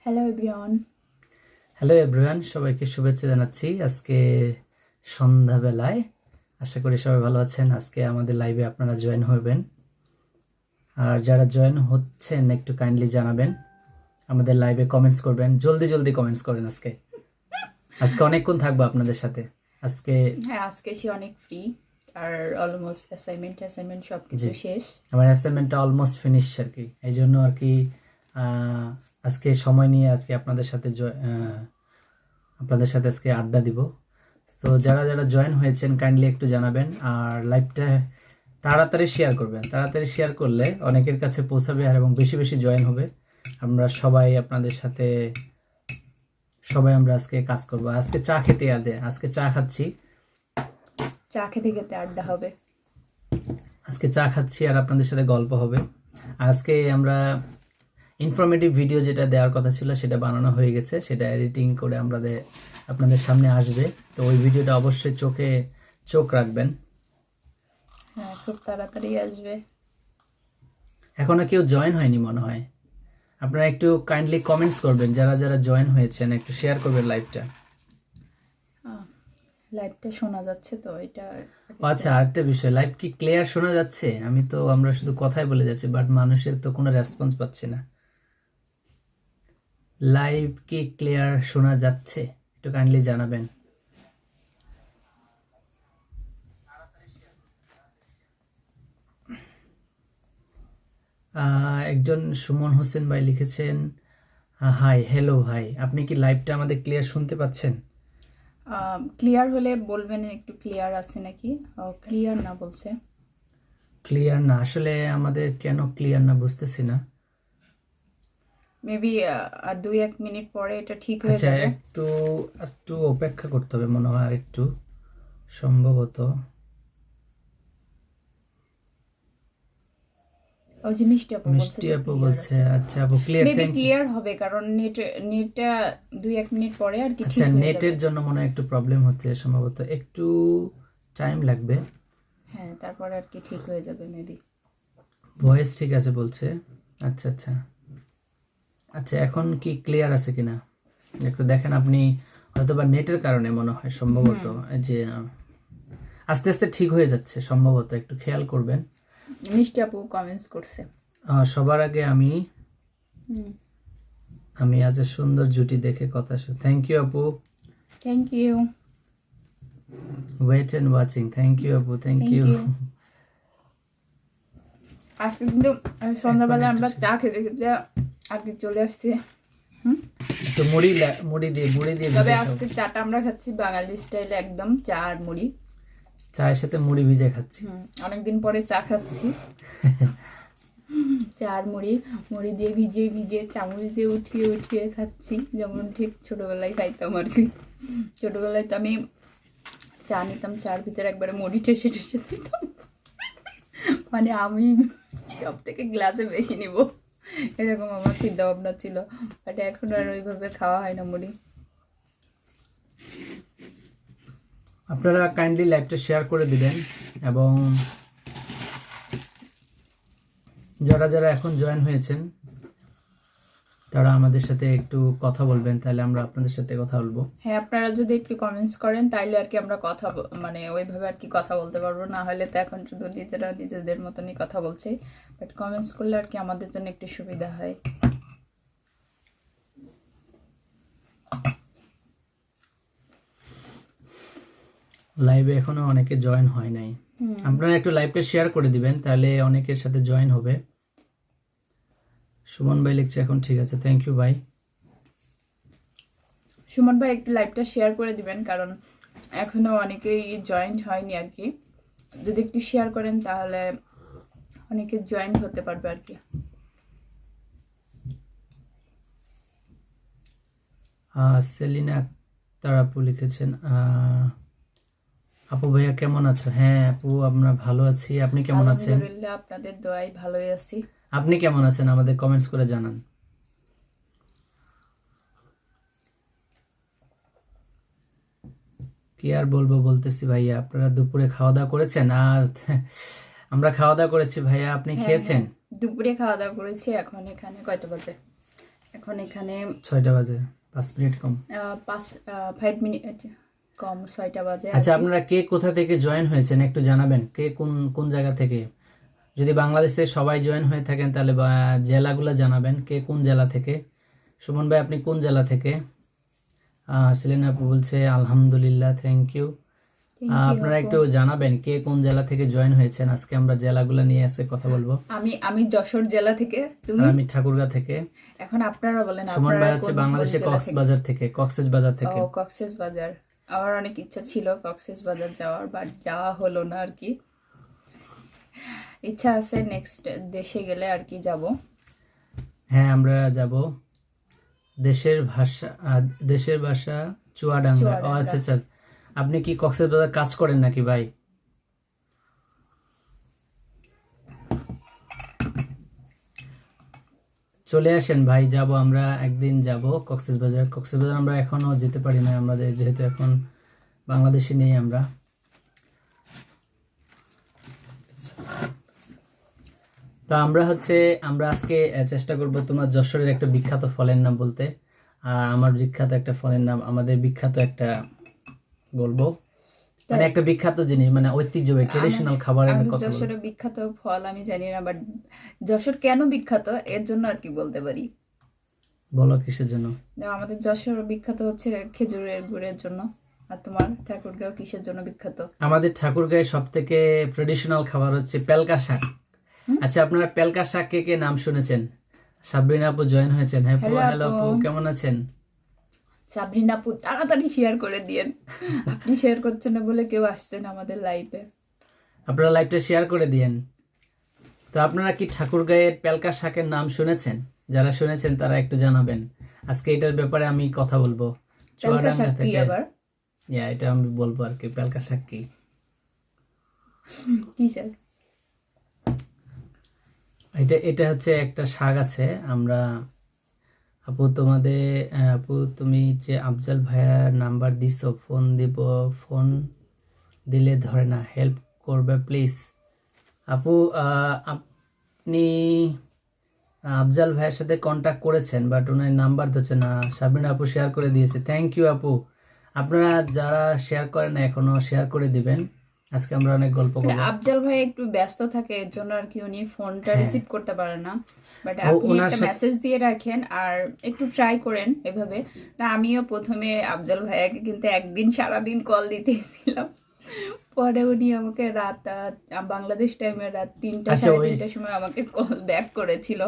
Hello everyone. Hello everyone, সবাইকে শুভেচ্ছা জানাচ্ছি আজকে সন্ধ্যাবেলায়। আশা করি সবাই ভালো আছেন। আজকে আমাদের লাইভে আপনারা জয়েন হবেন, আর যারা জয়েন হচ্ছেন একটু কাইন্ডলি জানাবেন, আমাদের লাইভে কমেন্টস করবেন, জলদি জলদি কমেন্টস করেন। আজকে আজকে অনেকক্ষণ থাকবো আপনাদের সাথে। আজকে হ্যাঁ, আজকে সে অনেক ফ্রি আর অলমোস্ট অ্যাসাইনমেন্ট সব কিছু শেষ। আমার অ্যাসাইনমেন্টটা অলমোস্ট ফিনিশ আর কি, এই জন্য আর কি আজকে সময় নিয়ে আজকে আপনাদের সাথে আজকে আড্ডা দিব। তো যারা যারা জয়েন হয়েছেন কাইন্ডলি একটু জানাবেন, আর লাইভটা তাড়াতাড়ি শেয়ার করবেন। তাড়াতাড়ি শেয়ার করলে অনেকের কাছে পৌঁছাবে আর এবং বেশি বেশি জয়েন হবে। আমরা সবাই আপনাদের সাথে আমরা আজকে কাজ করব। আজকে চা খেতে আজকে চা খাচ্ছি, চা খেতে খেতে আড্ডা হবে। আজকে চা খাচ্ছি আর আপনাদের সাথে গল্প হবে। আজকে আমরা ইনফরমেটিভ ভিডিও যেটা দেওয়ার কথা ছিল সেটা বানানো হয়ে গেছে, সেটা এডিটিং করে আপনাদের সামনে আসবে। তো ওই ভিডিওটা অবশ্যই চোখ রাখবেন। হ্যাঁ, খুব তাড়াতাড়ি আসবে। এখনো কেউ জয়েন হয়নি মনে হয়। আপনারা একটু কাইন্ডলি কমেন্টস করবেন, যারা যারা জয়েন হয়েছেন একটু শেয়ার করবেন লাইভটা। লাইভটা শোনা যাচ্ছে তো এটা? আচ্ছা, আরেকটা বিষয়, লাইভ কি ক্লিয়ার শোনা যাচ্ছে? আমরা শুধু কথাই বলে যাচ্ছি, বাট মানুষের তো কোনো রেসপন্স পাচ্ছি না। লাইভ কি ক্লিয়ার শোনা যাচ্ছে? একটু কাইন্ডলি জানাবেন। একজন সুমন হোসেন ভাই লিখেছেন, হাই, হ্যালো ভাই, আপনি কি লাইভটা আমাদের ক্লিয়ার শুনতে পাচ্ছেন? ক্লিয়ার হলে বলবেন একটু ক্লিয়ার আছে নাকি। ক্লিয়ার না বলছে। ক্লিয়ার না, আসলে আমাদের কেন ক্লিয়ার না বুঝতেছি না। মেবি 2-1 মিনিট পরে এটা ঠিক হয়ে আচ্ছা, যাবে। একটু অপেক্ষা করতে হবে মনে হয়, আর একটু সম্ভবত। ওই যে মিষ্টি আপু বলছে আচ্ছা আপু ক্লিয়ার, মেবি ক্লিয়ার হবে কারণ নেটটা 2-1 মিনিট পরে আর কি ঠিক আচ্ছা, হয়ে যাবে। নেটের জন্য মনে হয় একটু প্রবলেম হচ্ছে, সম্ভবত একটু টাইম লাগবে। হ্যাঁ, তারপরে আর কি ঠিক হয়ে যাবে মেবি। ভয়েস ঠিক আছে বলছে। আচ্ছা আচ্ছা আচ্ছা, এখন কি ক্লিয়ার আছে কিনা একটু দেখেন আপনি। হয়তোবা নেটের কারণে মনে হয়, সম্ভবত যে আস্তে আস্তে ঠিক হয়ে যাচ্ছে সম্ভবত, একটু খেয়াল করবেন। মিষ্টি আপু কমেন্টস করছে। সবার আগে আমি আজ সুন্দর জুটি দেখে কথা থ্যাংক ইউ আপু, thank you. Wait and watching, thank you আপু, থ্যাংক ইউ। আজকে কিন্তু সন্ধ্যাবেলা আমরা চা খেতে খেতে আর কি চলে আসছি। তো মুড়ি দিয়ে তবে আজকে চাটা আমরা খাচ্ছি বাঙালি স্টাইলে, একদম চা আর মুড়ি। চায়ের সাথে মুড়ি ভিজে খাচ্ছি। অনেকদিন পরে চা খাচ্ছি। চা আর মুড়ি দিয়ে ভিজিয়ে চামচ দিয়ে উঠিয়ে খাচ্ছি, যেমন ঠিক ছোটবেলায় খাইতাম আর কি। ছোটবেলায় তো আমি চা নিতাম, চার ভিতরে একবারে মুড়ি ঠেসে দিতাম, মানে আমি সব থেকে গ্লাসে বেশি নিব, এরকম আমার চিন্তা ভাবনা ছিল। বাট এখন আর ওইভাবে খাওয়া হয় না মুড়ি। আপনারা কাইন্ডলি লাইভটা শেয়ার করে দিবেন, এবং যারা যারা এখন জয়েন হয়েছেন তারা আমাদের সাথে একটু কথা বলবেন, তাহলে আমরা আপনাদের সাথে কথা বলবো। হ্যাঁ, আপনারা যদি একটু কমেন্টস করেন তাইলে আর কি আমরা কথা মানে ওইভাবে আর কি কথা বলতে পারবো, না হলে তো এখন শুধু নিজেরা নিজেদের মতনই কথা বলছি। বাট কমেন্টস করলে আর কি আমাদের জন্য একটু সুবিধা হয়। লাইভে এখনো অনেকে জয়েন হয় নাই, আপনারা একটু লাইভটা শেয়ার করে দিবেন, তাহলে অনেকের সাথে জয়েন হবে। সুমন ভাই লিখছে এখন ঠিক আছে, থ্যাংক ইউ ভাই। সুমন ভাই একটু লাইভটা শেয়ার করে দিবেন, কারণ এখনো অনেকেই জয়েন্ট হয়নি আর কি। যদি একটু শেয়ার করেন তাহলে অনেকে জয়েন্ট হতে পারবে আর কি। সেলিনা তারাপু লিখেছেন, আপু ভাইয়া কেমন আছো? হ্যাঁ আপু, আমরা ভালো আছি, আপনি কেমন আছেন? আলহামদুলিল্লাহ, আপনাদের দোয়ায় ভালোই আছি। আপনি কেমন আছেন আমাদের কমেন্টস করে জানান। কি আর বলতেছি ভাইয়া, আপনারা দুপুরে খাওয়া দাওয়া করেছেন? আর আমরা খাওয়া দাওয়া করেছি ভাইয়া, আপনি খেয়েছেন? দুপুরে খাওয়া দাওয়া করেছি। এখন এখানে কয়টা বাজে? এখন এখানে 6টা বাজে, 5 মিনিট কম। 5 মিনিট কম, 6টা বাজে। আচ্ছা, আপনারা কে কোথা থেকে জয়েন হয়েছেন একটু জানাবেন, কে কোন কোন জায়গা থেকে। যদি বাংলাদেশ থেকে সবাই জয়েন হয়ে থাকেন তাহলে জেলাগুলো জানাবেন, কে কোন জেলা থেকে। সুমন ভাই আপনি কোন জেলা থেকে? সেলিনা আপু বলছে আলহামদুলিল্লাহ, থ্যাংক ইউ। আপনারা একটু জানাবেন কে কোন জেলা থেকে জয়েন হয়েছেন। আজকে আমরা জেলাগুলো নিয়ে আজকে কথা বলবো। আমি যশোর জেলা থেকে, তুমি? আমি ঠাকুরগাঁ থেকে। এখন আপনারা বলেন সুমন ভাই হচ্ছে বাংলাদেশে কক্সবাজার থেকে, কক্সবাজার থেকে। ও, কক্সবাজার। আমার অনেক ইচ্ছা ছিল কক্সবাজার যাওয়ার, বাট যাওয়া হলো না আর কি। ইচ্ছা আছে নেক্সট দেশে গেলে আর কি যাব। হ্যাঁ, আমরা যাব। দেশের ভাষা চুয়াডাঙ্গা। ও আচ্ছা আচ্ছা, আপনি কি কক্সবাজার কাজ করেন নাকি ভাই? চলে আসেন ভাই, যাব আমরা একদিন, যাব কক্সবাজার। কক্সবাজার আমরা এখনো যেতে পারি না, আমাদের যেহেতু এখন বাংলাদেশে নেই আমরা। তো আমরা আজকে চেষ্টা করব তোমার যশোরের একটা বিখ্যাত ফলের নাম বলতে, আর আমার বিখ্যাত একটা ফলের নাম, আমাদের বিখ্যাত একটা বলবো, মানে একটা বিখ্যাত জিনিস, মানে ঐতিহ্যবাহী ট্রেডিশনাল খাবারের কথা বলবো। যশোরের বিখ্যাত ফল আমি জানি না, বাট যশোর কেন বিখ্যাত এর জন্য আর কি বলতে পারি। বলো কিসের জন্য? আমাদের যশোর বিখ্যাত হচ্ছে খেজুরের গুড়ের জন্য। আর তোমার ঠাকুরগাঁও কিসের জন্য বিখ্যাত? আমাদের ঠাকুরগাঁয়ে সব থেকে ট্রেডিশনাল খাবার হচ্ছে পেলকা শাক। আচ্ছা, আপনারা পেলকা শাক কে কে নাম শুনেছেন? সাবরিনা আপু জয়েন হয়েছেন। হ্যালো আপু, কেমন আছেন? সাবরিনা আপু তাড়াতাড়ি শেয়ার করে দিয়েন। আপনি শেয়ার করছেন না বলে কেউ আসছেন আমাদের লাইভে। আপনারা লাইভটা শেয়ার করে দিয়েন। তো আপনারা কি ঠাকুরগাঁয়ের পেলকা শাকের নাম শুনেছেন? যারা শুনেছেন তারা একটু জানাবেন। আজকে এটার ব্যাপারে আমি কথা বলবো। চুয়াডাঙ্গা থেকে এটা আমি বলবো আর কি, পেলকা শাক কি। শাক? এটা হচ্ছে একটা শাক আছে। আমরা আপু তুমি যে আফজাল ভাইয়ার নাম্বার দিছো, ফোন দিলে ধরে না, হেল্প করবে প্লিজ। আপু আপনি আফজাল ভাইয়ের সাথে কন্ট্যাক্ট করেছেন, বাট ওনার নাম্বার ধরছে না। সাবিনা আপু শেয়ার করে দিয়েছে, থ্যাংক ইউ আপু। আপনারা যারা শেয়ার করেন না এখনো শেয়ার করে দিবেন। আজকে আমরা অনেক গল্প করব। আফজাল ভাই একটু ব্যস্ত থাকে, এর জন্য আর কি উনি ফোনটা রিসিভ করতে পারে না, বাট আপনি একটা মেসেজ দিয়ে রাখেন আর একটু ট্রাই করেন এভাবে। না, আমিও প্রথমে আফজাল ভাইয়াকে কিন্তু একদিন সারাদিন কল দিতেছিলাম, পরে উনি আমাকে রাত বাংলাদেশ টাইমে রাত 3টা 3:30টার সময় আমাকে কল ব্যাক করেছিল।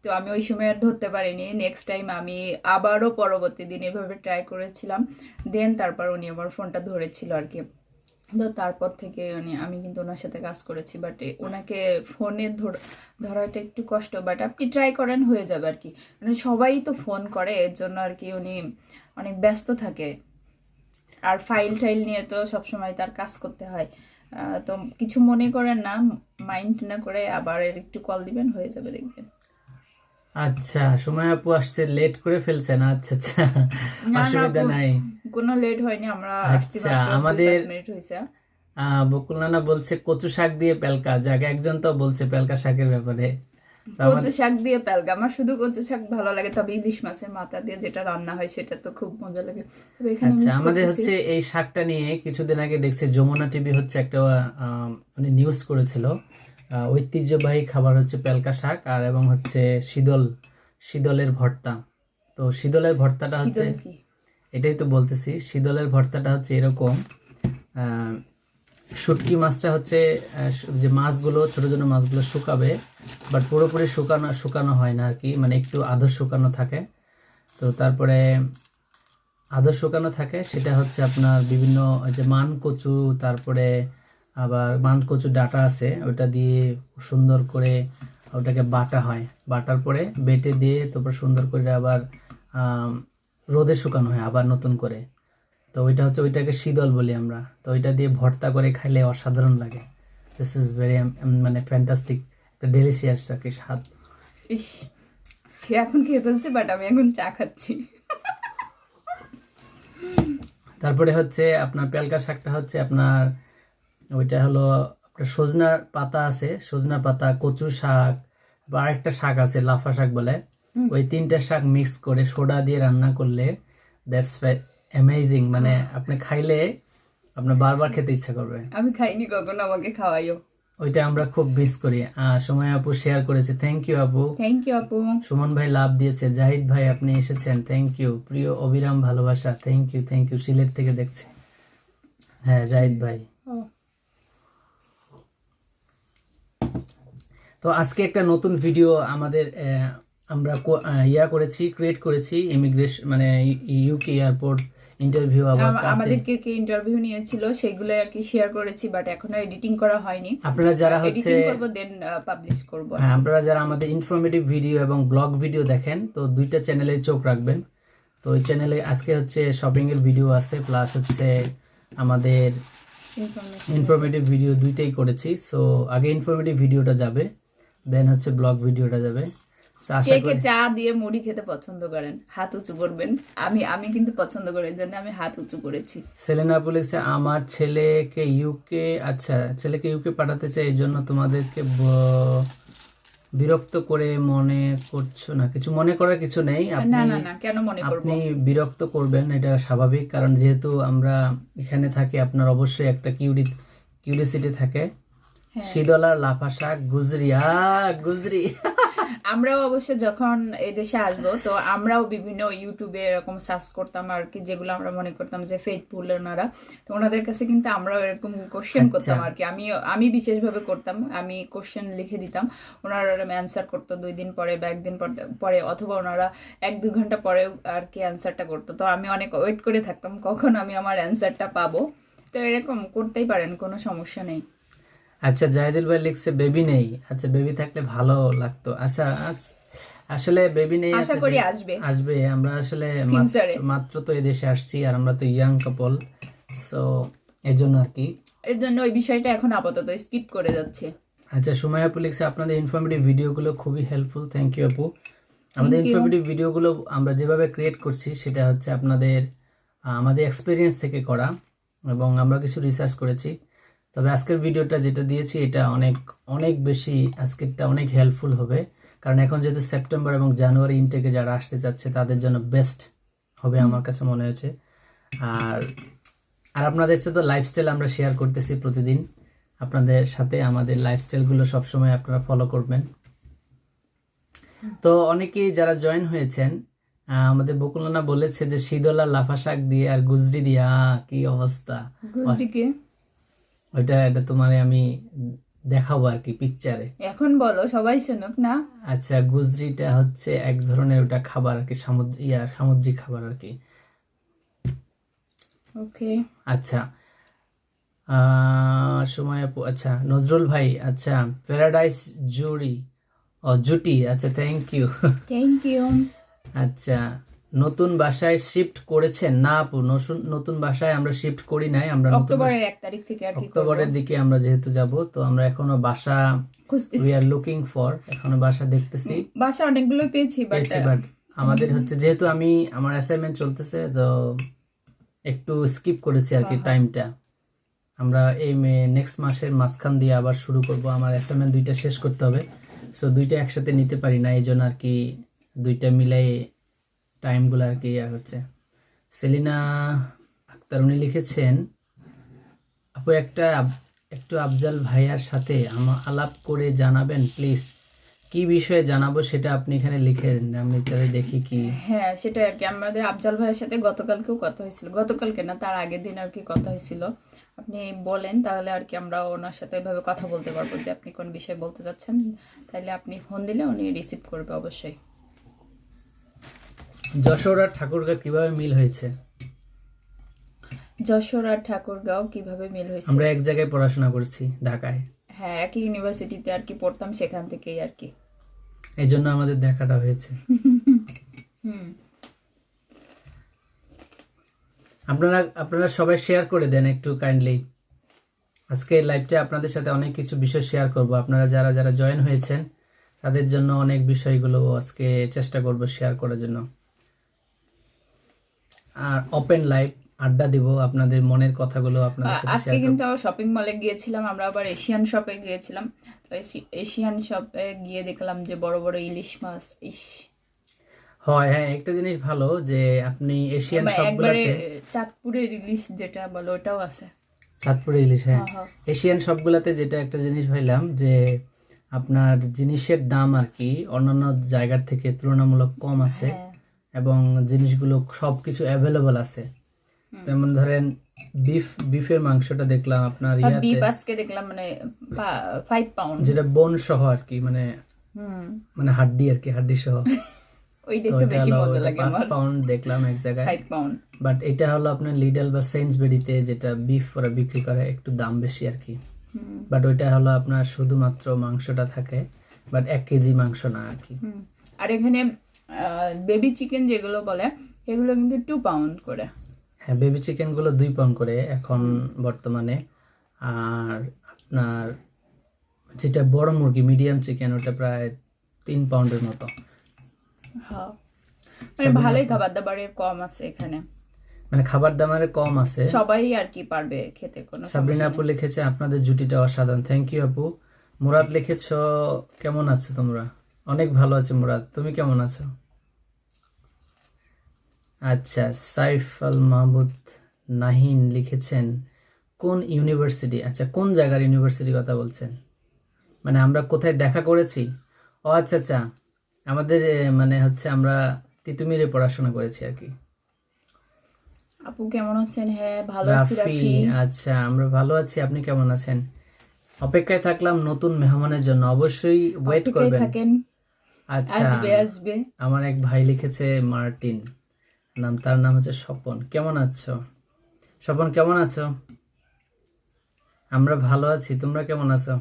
তো আমি ওই সময় আর ধরতে পারিনি। নেক্সট টাইম আমি আবারও পরবর্তী দিন এভাবে ট্রাই করেছিলাম, দেন তারপর উনি আমার ফোনটা ধরেছিল আর কি। তো তারপর থেকে আমি কিন্তু ওনার সাথে কাজ করেছি, বাট ওনাকে ফোনে ধরাটা একটু কষ্ট, বাট আপনি ট্রাই করেন, হয়ে যাবে আর কি। মানে সবাই তো ফোন করে, এর জন্য আর কি উনি অনেক ব্যস্ত থাকে। আর ফাইল নিয়ে তো সবসময় তার কাজ করতে হয়। তো কিছু মনে করেন না, মাইন্ড না করে আবার একটু কল দিবেন, হয়ে যাবে, দেখবেন। আচ্ছা, সময় আপু আসছে, লেট করে ফেলছেন। আচ্ছা আচ্ছা, অসুবিধা নাই, কোনো লেট হয়নি। আমরা আচ্ছা, আমাদের বকুল নানা বলছে কচু শাক দিয়ে পেলকা। যাক, একজন তো বলছে পেলকা শাকের ব্যাপারে। কচু শাক দিয়ে পেলকা, আমার শুধু কচু শাক ভালো লাগে, তবে ইলিশ মাছের মাথা দিয়ে যেটা রান্না হয় সেটা তো খুব মজা লাগে। আচ্ছা, আমাদের হচ্ছে এই শাকটা নিয়ে কিছুদিন আগে দেখছি যমুনা টিভি হচ্ছে একটা নিউজ করেছিল। ঐতিহ্যবাহী খাবার হচ্ছে পেলকা শাক আর এবং হচ্ছে শীতলের ভর্তা। তো শীতলের ভর্তাটা হচ্ছে, এটাই তো বলতেছি, শীতলের ভর্তাটা হচ্ছে এরকম। শুটকি মাছটা হচ্ছে যে মাছগুলো, ছোট ছোট মাছগুলো শুকাবে, বাট পুরোপুরি শুকানো হয় না আর কি, মানে একটু আধো শুকানো থাকে। তো তারপরে আধো শুকানো থাকে, সেটা হচ্ছে আপনার বিভিন্ন যে মান কচু, তারপরে আবার মান কচু ডাটা আছে, ওটা দিয়ে সুন্দর করে ওটাকে বাটা হয়। বাটার পরে বেটে দিয়ে তারপর সুন্দর করে আবার রোদে শুকানো হয় আবার নতুন করে। তো ওইটাকে শীতল বলি আমরা। তো ওইটা দিয়ে ভর্তা করে খাইলে অসাধারণ লাগে। দিস ইজ ভেরি মানে ফ্যান্টাস্টিক, একটা ডেলিশিয়াস আর কি স্বাদ। সে এখন খেয়ে ফেলছে, বাট আমি এখন চা খাচ্ছি। তারপরে হচ্ছে আপনার পেলকা শাকটা হচ্ছে আপনার, ওইটা হলো আপনার সজনার পাতা আছে, সজনা পাতা, কচু শাক, বা আরেকটা শাক আছে লাফা শাক বলে, ওই 3টা শাক মিক্স করে সোডা দিয়ে রান্না করলে দ্যাটস অ্যামেজিং, মানে আপনি খাইলে আপনার বারবার খেতে ইচ্ছা করবে। আমি খাইনি কখনো, আমাকে খাওয়াইও। ওইটা আমরা খুব মিস করি। সময় আপু শেয়ার করেছে, থ্যাংক ইউ আপু। থ্যাংক ইউ আপু। সুমন ভাই লাভ দিয়েছে, জাহিদ ভাই আপনি এসেছেন, থ্যাংক ইউ। প্রিয় অবিরাম ভালোবাসা, থ্যাংক ইউ সিলেট থেকে দেখছে। হ্যাঁ জাহিদ ভাই। তো আজকে একটা নতুন ভিডিও আমাদের আমরা ক্রিয়েট করেছি, ইমিগ্রেশন মানে ইউকে এয়ারপোর্ট ইন্টারভিউ। আমাদেরকে কে ইন্টারভিউ নিয়েছিল সেগুলো আর কি শেয়ার করেছি, বাট এখনো এডিটিং করা হয়নি। আপনারা যারা হচ্ছে দেন পাবলিশ করব। হ্যাঁ, আপনারা যারা আমাদের ইনফরমেটিভ ভিডিও এবং ব্লগ ভিডিও দেখেন, তো দুইটা চ্যানেলে চোখ রাখবেন। তো ওই চ্যানেলে আজকে হচ্ছে শপিং এর ভিডিও আছে, প্লাস হচ্ছে আমাদের ইনফরমেটিভ ভিডিও দুইটাই করেছি। সো আগে ইনফরমেটিভ ভিডিওটা যাবে, দেন হচ্ছে ব্লগ ভিডিওটা যাবে। কে কে চা দিয়ে মুড়ি খেতে পছন্দ করেন হাত উঁচু করবেন। আমি কিন্তু পছন্দ করি, এর জন্য আমি হাত উঁচু করেছি। সেলেনা বলেছে আমার ছেলেকে ইউকে, আচ্ছা ছেলেকে ইউকে পাঠাতে চাই, এই জন্য তোমাদেরকে বিরক্ত করে মনে করছো না? কিছু মনে করার কিছু নেই, না না না, কেন মনে করব? আপনি বিরক্ত করবেন, এটা স্বাভাবিক, কারণ যেহেতু আমরা এখানে থাকি আপনার অবশ্যই একটা কিউরিসিটি থাকে। শীতলার লাফা শাক গুজরি গুজরি আমরাও অবশ্য যখন এই দেশে আসবো, তো আমরাও বিভিন্ন ইউটিউবে এরকম সার্চ করতাম আর কি, যেগুলো আমরা মনে করতাম যে ফেথফুল ওনারা, তো ওনাদের কাছে কিন্তু আমরাও এরকম কোশ্চেন করতাম আর কি। আমি বিশেষভাবে করতাম, আমি কোশ্চেন লিখে দিতাম, ওনারা অ্যান্সার করতো 2 দিন পরে বা 1 দিন পরে, অথবা ওনারা 1-2 ঘন্টা পরে আর কি অ্যান্সারটা করতো। তো আমি অনেক ওয়েট করে থাকতাম কখন আমি আমার অ্যান্সারটা পাবো। তো এরকম করতেই পারেন, কোনো সমস্যা নেই। আচ্ছা জাহিদুল ভাই লিখছে বেবি নেই, আচ্ছা বেবি থাকলে ভালো লাগতো। আচ্ছা আসলে বেবি নেই, আশা করি আসবে। আমরা আসলে মাত্র তো এই দেশে আসছি, আর আমরা তো ইয়াং কাপল, সো এর জন্য আর কি, এর জন্য ওই বিষয়টা এখন আপাতত স্কিপ করে যাচ্ছে। আচ্ছা সুমাইয়া আপু লিখছে আপনাদের ইনফরমেটিভ ভিডিওগুলো খুবই হেল্পফুল, থ্যাংক ইউ আপু। আমাদের ইনফরমেটিভ ভিডিওগুলো আমরা যেভাবে ক্রিয়েট করছি সেটা হচ্ছে আমাদের এক্সপিরিয়েন্স থেকে করা, এবং আমরা কিছু রিসার্চ করেছি। তবে আজকের ভিডিওটা যেটা দিয়েছি এটা অনেক বেশি, আজকেরটা অনেক হেল্পফুল হবে, কারণ এখন যেহেতু সেপ্টেম্বর এবং জানুয়ারি ইনটেকে যারা আসতে চাচ্ছে তাদের জন্য বেস্ট হবে আমার কাছে মনে হয়েছে। আর আপনাদের সাথে তো লাইফস্টাইল আমরা শেয়ার করতেছি প্রতিদিন, আপনাদের সাথে আমাদের লাইফস্টাইলগুলো সবসময় আপনারা ফলো করবেন। তো অনেকেই যারা জয়েন হয়েছেন, আমাদের বকুলনা বলেছে যে শীতলা লাফা শাক দিয়ে আর গুজরি দিয়া, কি অবস্থা। এটা তোমারে আমি দেখাবো আর কি পিকচারে, এখন বলো সবাই শুনুক না। আচ্ছা গুজরিটা হচ্ছে এক ধরনের ওটা খাবার আর কি, সামুদ্রিক খাবার আর কি। ওকে আচ্ছা সময় আপু, আচ্ছা নজরুল ভাই, আচ্ছা প্যারাডাইস জুটি, আচ্ছা থ্যাংক ইউ। আচ্ছা নতুন বাসায় শিফট করেছেন? না আপু, নতুন বাসায় আমরা শিফট করি নাই, আমরা অক্টোবরের 1 তারিখ থেকে আর কি, অক্টোবরের দিকে আমরা যেহেতু যাব, তো আমরা এখনো বাসা উই আর লুকিং ফর, এখনো বাসা দেখতেছি। বাসা অনেকগুলো পেয়েছি, বাট আমাদের হচ্ছে যেহেতু আমার অ্যাসাইনমেন্ট চলতেছে, তো একটু স্কিপ করেছি আর কি টাইমটা। আমরা এই নেক্সট মাসের মাঝখান দিয়ে আবার শুরু করব, আমার অ্যাসাইনমেন্ট 2টা শেষ করতে হবে, সো 2টা একসাথে নিতে পারি না, এই জন্য আর কি 2টা মিলাই টাইমগুলো আর কি হচ্ছে। সেলিনা আক্তার উনি লিখেছেন আপু একটু আফজাল ভাইয়ার সাথে আলাপ করে জানাবেন প্লিজ, কি বিষয়ে জানাবো সেটা আপনি এখানে লিখেন, আমি তাহলে দেখি কি। হ্যাঁ সেটা আর কি, আমাদের আফজাল ভাইয়ের সাথে গতকালকেও কথা হয়েছিল, গতকালকে না তার আগের দিন আর কি কথা হয়েছিল। আপনি বলেন তাহলে আর কি আমরা ওনার সাথে এভাবে কথা বলতে পারবো যে আপনি কোন বিষয়ে বলতে চাচ্ছেন, তাহলে আপনি ফোন দিলে উনি রিসিভ করবে অবশ্যই। যশোর আর ঠাকুরগাঁও কিভাবে মিল হয়েছে? যশোর আর ঠাকুরগাঁও কিভাবে মিল হয়েছে? আমরা এক জায়গায় পড়াশোনা করছি, ঢাকায়। হ্যাঁ একই ইউনিভার্সিটিতে আর কি পড়তাম, সেখান থেকেই আর কি, এই জন্য আমাদের দেখাটা হয়েছে। আপনারা সবাই শেয়ার করে দেন একটু কাইন্ডলি। আজকে লাইভটা আপনাদের সাথে অনেক কিছু বিষয় শেয়ার করব, আপনারা যারা জয়েন হয়েছেন তাদের জন্য অনেক বিষয়গুলো আজকে চেষ্টা করব শেয়ার করার জন্য, আর ওপেন লাইভ আড্ডা দিব, আপনাদের মনের কথাগুলো আপনাদের সাথে আজকে কিন্তু শপিং মলে গিয়েছিলাম আমরা, আবার এশিয়ান শপে গিয়েছিলাম। তো এশিয়ান শপে গিয়ে দেখলাম যে বড় বড় ইলিশ মাছ, হয়। হ্যাঁ, একটা জিনিস ভালো যে আপনি এশিয়ান বা একবারে সবগুলাতে, চাঁদপুরের ইলিশ যেটা বলো ওটাও আছে। চাঁদপুরে ইলিশ, হ্যাঁ, হ্যাঁ হ্যাঁ এশিয়ান সবগুলাতে যেটা একটা জিনিস পাইলাম যে আপনার জিনিসের দাম আর কি অন্যান্য জায়গার থেকে তুলনামূলক কম আছে, হ্যাঁ এবং জিনিসগুলো সবকিছু অ্যাভেলেবল আছে। যেমন ধরেন বিফের মাংসটা দেখলাম আপনার ইয়াতে, বিপ আজকে দেখলাম মানে 5 পাউন্ড। যেটা বোন সহ আর কি, মানে হুম মানে হাড্ডি আর কি, হাড্ডি সহ। ওইটা তো একটু এটা বেশি হলো মজা ওটা লাগে 5 আমার। পাউন্ড দেখলাম এক জায়গায়। 5 পাউন্ড। বাট এটা হলো আপনার লিডল বা সেন্সবেরিতে যেটা বিফ ওরা বিক্রি করে, একটু দাম বেশি আর কি। বাট ওইটা হলো আপনার শুধুমাত্র মাংসটা থাকে, বাট 1 কেজি মাংস না আর কি। আর এখানে বেবি চিকেন যেগুলো বলে সেগুলো কিন্তু 2 পাউন্ড করে। হ্যাঁ, বেবি চিকেন গুলো 2 পাউন্ড করে এখন বর্তমানে। আর আপনার যেটা বড় মুরগি মিডিয়াম চিকেন ওটা প্রায় 3 পাউন্ডের মতো। হ্যাঁ মানে ভালোই খাবার দাবারের কম আছে এখানে, মানে খাবার দাবারে কম আছে, সবাই আর কি পারবে খেতে, কোনো সাবরিনা আপু লিখেছে আপনাদের জুটিটা অসাধারণ, থ্যাংক ইউ আপু। মুরাদ লিখেছ কেমন আছো তোমরা? অনেক ভালো আছে মুরাদ, তুমি কেমন আছো? আচ্ছা, সাইফ আল মাহমুদ নাহিন লিখেছেন কোন ইউনিভার্সিটি, আচ্ছা কোন জায়গার ইউনিভার্সিটি কথা বলছেন, মানে আমরা কোথায় দেখা করেছি? ও আচ্ছা আচ্ছা, আমাদের মানে হচ্ছে আমরা তিতুমিরে পড়াশোনা করেছি আর কি। আপু কেমন আছেন? হ্যাঁ ভালো আছি রাফি, রাফি। আচ্ছা আমরা ভালো আছি, আপনি কেমন আছেন? অপেক্ষায় থাকলাম নতুন মেহমানের জন্য, অবশ্যই ওয়েট অপেক্ষায় করবেন। থাকেন, আচ্ছা, আসবে আসবে। আমার এক ভাই লিখেছে মার্টিন নাম, তার নাম হচ্ছে স্বপন। কেমন আছো স্বপন, কেমন আছো? আমরা ভালো আছি, তোমরা কেমন আছো?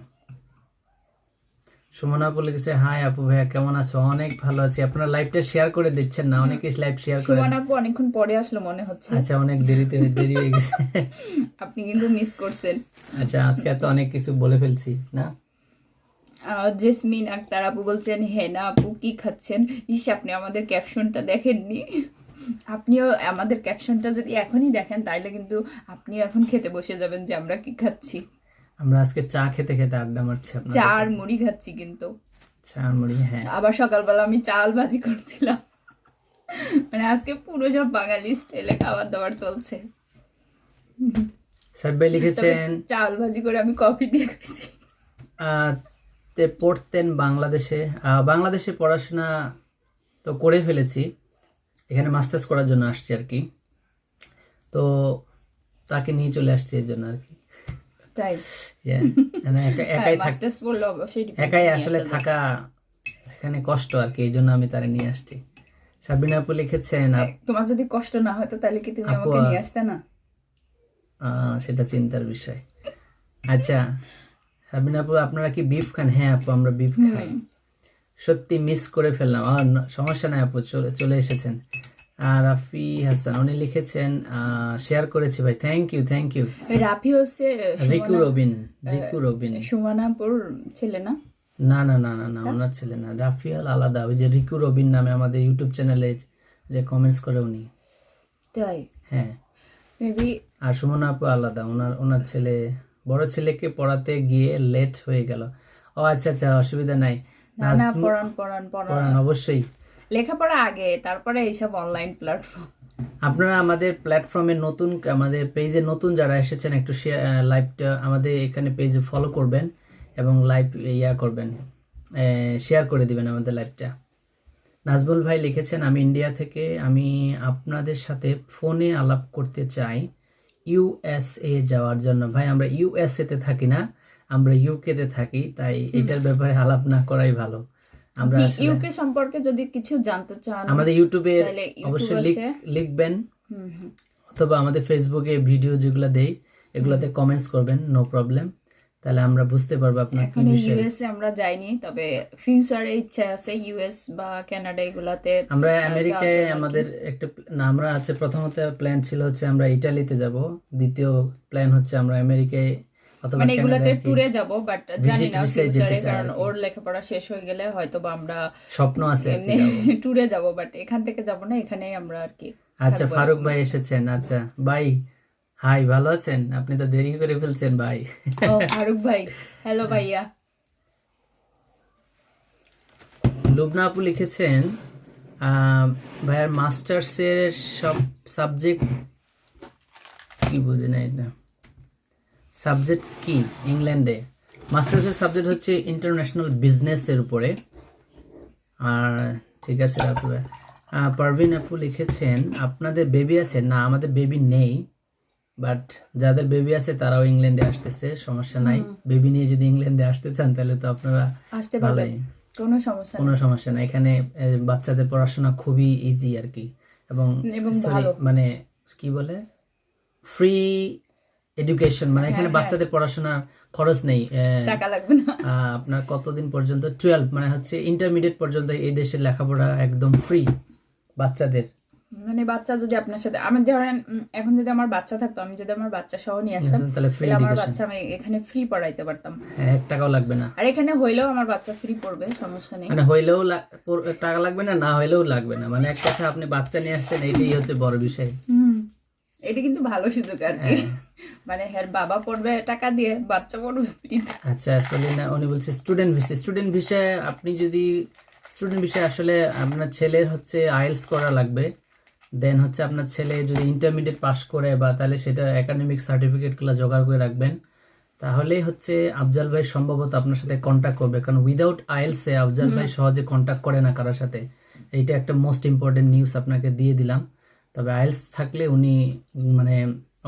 সুমন আপু লিখেছে হাই আপু ভাইয়া কেমন আছো? অনেক ভালো আছি। আপনারা লাইভটা শেয়ার করে দিচ্ছেন না, অনেকে লাইভ শেয়ার করেন। সুমন আপু অনেকক্ষণ পরে আসলো মনে হচ্ছে। আচ্ছা, অনেক দেরি হয়ে গেছে। আপনি কিন্তু মিস করছেন। আচ্ছা, আজকে তো অনেক কিছু বলে ফেলছি না। জেসমিন আক্তার আপু বলছেন হ্যাঁ না আপু কি খাচ্ছেন? ইস আপনি আমাদের ক্যাপশনটা দেখেননি। আপনিও আমাদের ক্যাপশনটা যদি এখনই দেখেন তাহলে কিন্তু আপনিও এখন খেতে বসে যাবেন যে আমরা কি খাচ্ছি। আমরা আজকে চা খেতে খেতে আড্ডা মারছি আপনাদের চা আর সাথে। মুড়ি খাচ্ছি কিন্তু। চা আর মুড়ি, হ্যাঁ। আবার সকালবেলা আমি চাল ভাজি করছিলাম। মানে আজকে পুরো সব বাঙালি স্টাইলে খাবার দাবার চলছে। সাহেব ভাই তবে লিখেছেন চাল ভাজি করে আমি কফি দিয়ে খাইছি। তে পড়তেন বাংলাদেশে, বাংলাদেশে পড়াশোনা তো করে ফেলেছি, এখানে মাস্টার্স করার জন্য আসছি আর কি। তো তাকে নিয়ে চলে আসছি এর জন্য আর কি। তাই Yeah, মানে একাই মাস্টার্স বললে অবশ্যই একাই আসলে থাকা এখানে কষ্ট আর কি, এই জন্য আমি তারে নিয়ে আসছি। সাবিনা আপু লিখেছেন তোমার যদি কষ্ট না হতো তাহলে কি তুমি আমাকে নিয়ে আসতে না? সেটা চিন্তার বিষয়। আচ্ছা সাবিনা আপু, আপনারা কি বিফ খান? হ্যাঁ আপু, আমরা বিফ খাই। সত্যি মিস করে ফেললাম। সমস্যা নাই আপু, চলে এসেছেন। আর রাফি হাসান উনি লিখেছেন শেয়ার করেছি ভাই, থ্যাংক ইউ। রাফি হচ্ছে রিকু রবিন সুমানাপুর ছেলে না? না ওনার ছেলে না, রাফিয়াল আলাদা, ওই যে রিকু রবিন নামে আমাদের ইউটিউব চ্যানেলে যে কমেন্টস করে উনি। তাই হ্যাঁ, মেবি। আর সুমন আপু আলাদা, ওনার ছেলে, বড় ছেলেকে পড়াতে গিয়ে লেট হয়ে গেল। ও আচ্ছা, অসুবিধা নাই। না পড়ান অবশ্যই লেখাপড়া আগে, তারপরে এইসব অনলাইন প্ল্যাটফর্ম। আপনারা আমাদের প্ল্যাটফর্মে নতুন, আমাদের পেজে নতুন যারা এসেছেন একটু লাইভটা আমাদের এখানে পেজে ফলো করবেন এবং লাইভ করবেন, শেয়ার করে দিবেন আমাদের লাইভটা। নাজবুল ভাই লিখেছেন আমি ইন্ডিয়া থেকে, আমি আপনাদের সাথে ফোনে আলাপ করতে চাই ইউএসএ যাওয়ার জন্য। ভাই আমরা ইউএসএ তে থাকি না, আমরা ইউকে তে থাকি, তাই এটার ব্যাপারে আলাপ না করাই ভালো। আমরা ইউকে সম্পর্কে যদি কিছু জানতে চান আমাদের ইউটিউবে অবশ্যই লিখবেন, অথবা আমাদের ফেসবুকে ভিডিও যেগুলো দেই এগুলাতে কমেন্টস করবেন, নো প্রবলেম, তাহলে আমরা বুঝতে পারবো আপনার কি বিষয়। ইউএসএ আমরা যাইনি, তবে ফিউচারে ইচ্ছা আছে ইউএস বা কানাডা এগুলাতে। আমরা আমেরিকায় আমাদের একটা আমরা আছে, প্রথমত প্ল্যান ছিল হচ্ছে আমরা ইতালিতে যাব, দ্বিতীয় প্ল্যান হচ্ছে আমরা আমেরিকায় অথবা মানে এগুলাতে ট্যুরে যাব, বাট জানি না ফিউচারে, যেতে চাই কারণ আর কি। ওর লেখাপড়া শেষ হয়ে গেলে হয়তো বা আমরা স্বপ্ন আছে এমনি ট্যুরে যাব, বাট এখান থেকে যাব না, এখানেই আমরা আর কি। আচ্ছা, ফারুক ভাই এসেছেন। আচ্ছা ভাই, হাই, ভালো আছেন? আপনি তো দেরি করে ফেলছেন ভাই। ও ফারুক ভাই, হ্যালো ভাইয়া। লুবনা আপু লিখেছেন ভাইয়ার মাস্টার্সের সব সাবজেক্ট কি বুঝি না এটা সাবজেক্ট কি ইংল্যান্ডে মাস্টার্সের সাবজেক্ট হচ্ছে ইন্টারন্যাশনাল বিজনেসের উপরে। আর ঠিক আছে রাতু ভাই। পারভিন আপু লিখেছেন আপনাদের বেবি আছে? না, আমাদের বেবি নেই, বাট যাদের বেবি আছে তারাও ইংল্যান্ডে আসতেছে, সমস্যা নাই। বেবি নিয়ে যদি ইংল্যান্ডে আসতে চান তাহলে তো আপনারা আসতে পারবেন, কোনো সমস্যা নেই। কোনো সমস্যা নাই। এখানে বাচ্চাদের পড়াশোনা খুবই ইজি আর কি, এবং ভালো। মানে কি বলে ফ্রি এডুকেশন, মানে এখানে বাচ্চাদের পড়াশোনা খরচ নেই, টাকা লাগবে না। আপনার কতদিন পর্যন্ত 12 মানে হচ্ছে ইন্টারমিডিয়েট পর্যন্ত এই দেশের লেখাপড়া একদম ফ্রি বাচ্চাদের। মানে বাচ্চা যদি আপনার সাথে, আমি ধরেন এখন যদি আমার বাচ্চা থাকতো, আমি যদি আমার বাচ্চা সহ নিয়ে আসতাম তাহলে ফ্রি আমার এডুকেশন, বাচ্চা আমি এখানে ফ্রি পড়াইতে পারতাম, 1 টাকাও লাগবে না। আর এখানে হইলেও আমার বাচ্চা ফ্রি পড়বে, সমস্যা নেই। মানে হইলেও টাকা লাগবে না, না হইলেও লাগবে না, মানে এক কথা আপনি বাচ্চা নিয়ে আসছেন, এইটাই হচ্ছে বড় বিষয়। এটা কিন্তু ভালো সুযোগ আর কি, মানে হ্যাঁ বাবা পড়বে টাকা দিয়ে, বাচ্চা পড়বে ফ্রিতে। আচ্ছা সেলিনা উনি বলছে স্টুডেন্ট ভিসা আপনি যদি স্টুডেন্ট ভিসা আসলে আপনার ছেলের হচ্ছে আইএলটিএস করা লাগবে, দেন হচ্ছে আপনার ছেলে যদি ইন্টারমিডিয়েট পাস করে বা তাহলে সেটা একাডেমিক সার্টিফিকেটগুলো জোগাড় করে রাখবেন, তাহলেই হচ্ছে আফজাল ভাই সম্ভবত আপনার সাথে কন্ট্যাক্ট করবে, কারণ উইদাউট আইএলটিএস এ আফজাল ভাই সহজে কন্ট্যাক্ট করে না কারোর সাথে। এইটা একটা মোস্ট ইম্পর্টেন্ট নিউজ আপনাকে দিয়ে দিলাম। তবে আইএলটিএস থাকলে উনি মানে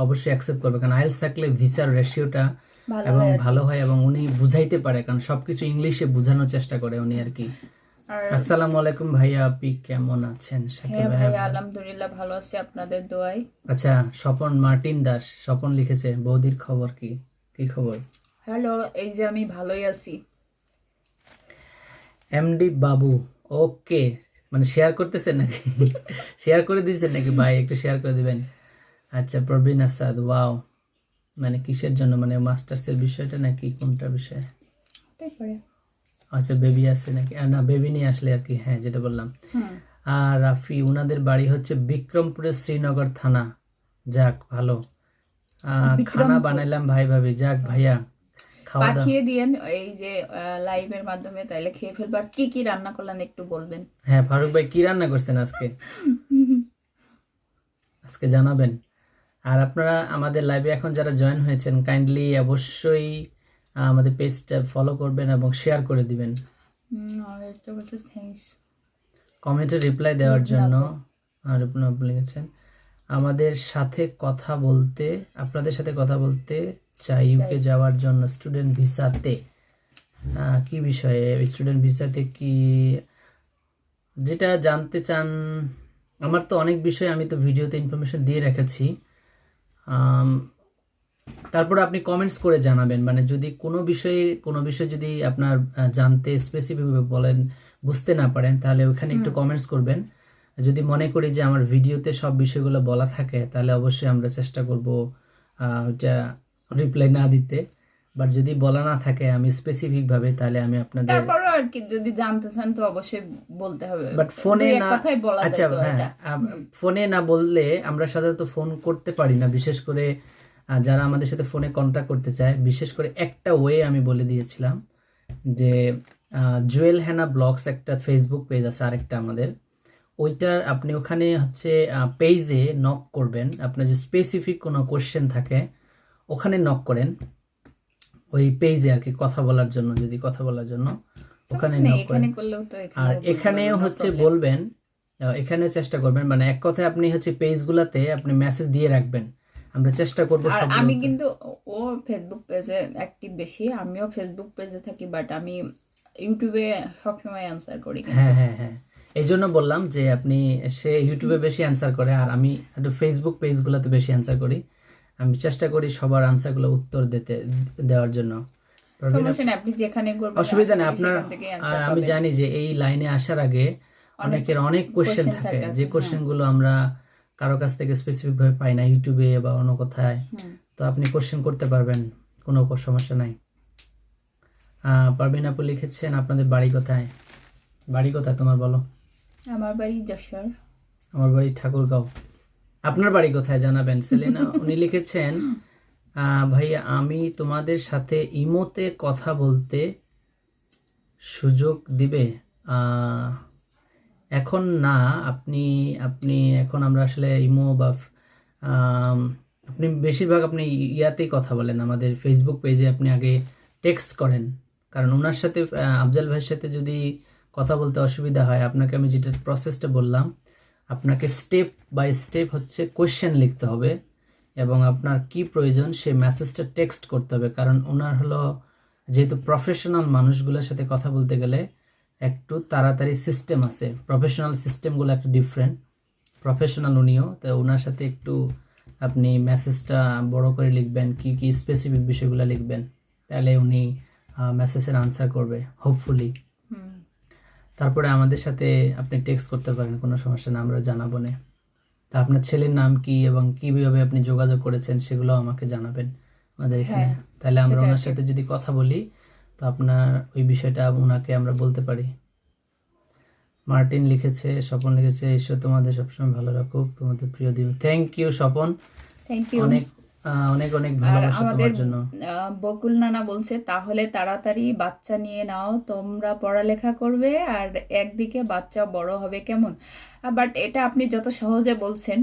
অবশ্যই অ্যাকসেপ্ট করবে, কারণ আইএলটিএস থাকলে ভিসার রেশিওটা এবং ভালো হয়, এবং উনি বুঝাইতে পারে, কারণ সবকিছু ইংলিশে বোঝানোর চেষ্টা করে উনি আর কি। আসসালামু আলাইকুম ভাইয়া, আপনি কেমন আছেন? হ্যাঁ ভাইয়া আলহামদুলিল্লাহ ভালো আছি আপনাদের দোয়ায়। আচ্ছা স্বপন মার্টিন দাস স্বপন লিখেছে বৌদির খবর কি? কি খবর? হ্যালো, এই যে আমি ভালোই আছি। এমডি বাবু ওকে, মানে শেয়ার করতেছেন নাকি? শেয়ার করে দিয়েছেন নাকি ভাই? একটু শেয়ার করে দিবেন। আচ্ছা প্রবীণ আসাদ, ওয়াও, মানে কিসের জন্য, মানে মাস্টার্সের বিষয়টা নাকি কোনটা বিষয়? আচ্ছা বেবি আছে নাকি? না বেবি নিয়ে আসলে আর কি, হ্যাঁ যেটা বললাম। আর রাফি উনাদের বাড়ি হচ্ছে বিক্রমপুরের শ্রীনগর থানা। যাক ভালো, খানা বানাইলাম ভাই ভাবি। যাক ভাইয়া খাওয়া দাওয়া পাঠিয়ে দিয়েন এই যে লাইভের মাধ্যমে, তাইলে খেয়ে ফেলবার। কি কি রান্না করলেন একটু বলবেন? হ্যাঁ ফারুক ভাই কি রান্না করছেন আজকে? আজকে জানাবেন। আর আপনারা আমাদের লাইভে এখন যারা জয়েন হয়েছেন কাইন্ডলি অবশ্যই আমাদের পেজটা ফলো করবেন এবং শেয়ার করে দিবেন। কমেন্টে রিপ্লাই দেওয়ার জন্য। আর আপনি লিখেছেন আমাদের সাথে কথা বলতে, আপনাদের সাথে কথা বলতে চাই ইউকে যাওয়ার জন্য স্টুডেন্ট ভিসাতে। কি বিষয়ে স্টুডেন্ট ভিসাতে কি যেটা জানতে চান? আমার তো অনেক বিষয়, আমি তো ভিডিওতে ইনফরমেশন দিয়ে রেখেছি, তারপর আপনি কমেন্টস করে জানাবেন। মানে যদি কোনো বিষয় যদি আপনার জানতে স্পেসিফিকভাবে বলেন, বুঝতে না পারেন, তাহলে ওখানে একটু কমেন্টস করবেন। যদি মনে করি যে আমার ভিডিওতে সব বিষয়গুলো বলা থাকে, তাহলে অবশ্যই আমরা চেষ্টা করব ওটা রিপ্লাই না দিতে। বাট যদি বলা না থাকে আমি স্পেসিফিক ভাবে, তাহলে আমি আপনাদের তারপর আর কি যদি জানতে চান তো অবশ্যই বলতে হবে, বাট ফোনে না। আচ্ছা হ্যাঁ, ফোনে না বললে আমরা সাধারণত ফোন করতে পারি না, বিশেষ করে যারা আমাদের সাথে ফোনে কন্ট্যাক্ট করতে চায়। বিশেষ করে একটা ওয়ে আমি বলে দিয়েছিলাম যে জুয়েল হেনা ব্লগস একটা ফেসবুক পেজ আছে, আরেকটা আমাদের, ওইটার আপনি ওখানে হচ্ছে পেজে নক করবেন। আপনার যে স্পেসিফিক কোনো কোশ্চেন থাকে ওখানে নক করেন, ওই পেজে আর কি কথা বলার জন্য, যদি কথা বলার জন্য ওখানে নক করেন। আর এখানেও হচ্ছে বলবেন, এখানেও চেষ্টা করবেন, মানে এক কথায় আপনি হচ্ছে পেজগুলোতে আপনি মেসেজ দিয়ে রাখবেন, আমরা চেষ্টা করব সব। আমি কিন্তু ও ফেসবুক পেজে অ্যাক্টিভ বেশি, আমিও ফেসবুক পেজে থাকি, বাট আমি ইউটিউবে সবসময় অ্যানসার করি। হ্যাঁ হ্যাঁ হ্যাঁ, এই জন্য বললাম যে আপনি, সে ইউটিউবে বেশি অ্যান্সার করে আর আমি একটু ফেসবুক পেজগুলোতে বেশি অ্যান্সার করি। আমি চেষ্টা করি সবার আনসারগুলো উত্তর দেওয়ার জন্য। অসুবিধা নেই আপনার। আমি জানি যে এই লাইনে আসার আগে অনেকের অনেক কোশ্চেন থাকে, যে কোশ্চেনগুলো আমরা কারো কাছ থেকে স্পেসিফিক ভাবে পাই না ইউটিউবে বা অন্য কোথায়, তো আপনি কোশ্চেন করতে পারবেন, কোনো সমস্যা নাই। পারবিন আপু লিখেছেন আপনাদের বাড়ি কোথায়? বাড়ি কোথায় তোমার বলো? আমার বাড়ি যশোর। আমার বাড়ি ঠাকুরগাঁও। আপনার বাড়ি কোথায় জানাবেন। সেলিনা উনি লিখেছেন ভাইয়া আমি তোমাদের সাথে ইমোতে কথা বলতে সুযোগ দিবে? এখন না, আপনি আপনি এখন আমরা আসলে ইমো বা আপনি বেশিরভাগ আপনি ইয়াতেই কথা বলেন, আমাদের ফেসবুক পেজে আপনি আগে টেক্সট করেন, কারণ ওনার সাথে আফজাল ভাইয়ের সাথে যদি কথা বলতে অসুবিধা হয়, আপনাকে আমি যেটা প্রসেসটা বললাম, আপনাকে স্টেপ বাই স্টেপ হচ্ছে কোয়েশ্চেন লিখতে হবে এবং আপনার কি প্রয়োজন সেই মেসেজটা টেক্সট করতে হবে, কারণ ওনার হলো যেহেতু প্রফেশনাল মানুষগুলোর সাথে কথা বলতে গেলে একটু তাড়াতাড়ি সিস্টেম আছে, প্রফেশনাল সিস্টেমগুলো একটু ডিফারেন্ট, প্রফেশনাল উনিও, তো ওনার সাথে একটু আপনি মেসেজটা বড় করে লিখবেন, কি কি স্পেসিফিক বিষয়গুলো লিখবেন, তাহলে উনি মেসেজের আনসার করবে হোপফুলি। তারপরে আমাদের সাথে আপনি টেক্সট করতে পারেন, কোনো সমস্যা না, আমরা জানাবো না। তা আপনার ছেলের নাম কি এবং কিভাবে আপনি যোগাযোগ করেছেন সেগুলো আমাকে জানাবেন আমাদের এখানে, তাহলে আমরা ওনার সাথে যদি কথা বলি তো আপনার ওই বিষয়টা ওনাকে আমরা বলতে পারি। মার্টিন লিখেছে, স্বপন লিখেছে, ঈশ্বর তোমাদের সবসময় ভালো রাখুক, তোমাদের প্রিয় দিন। Thank you Swapan, thank you. অনেক অনেক অনেক ভালোবাসা তোমার জন্য। বকুল নানা বলছে তাহলে তাড়াতাড়ি বাচ্চা নিয়ে নাও, তোমরা পড়ালেখা করবে আর একদিকে বাচ্চা বড় হবে কেমন। বাট এটা আপনি যত সহজে বলছেন,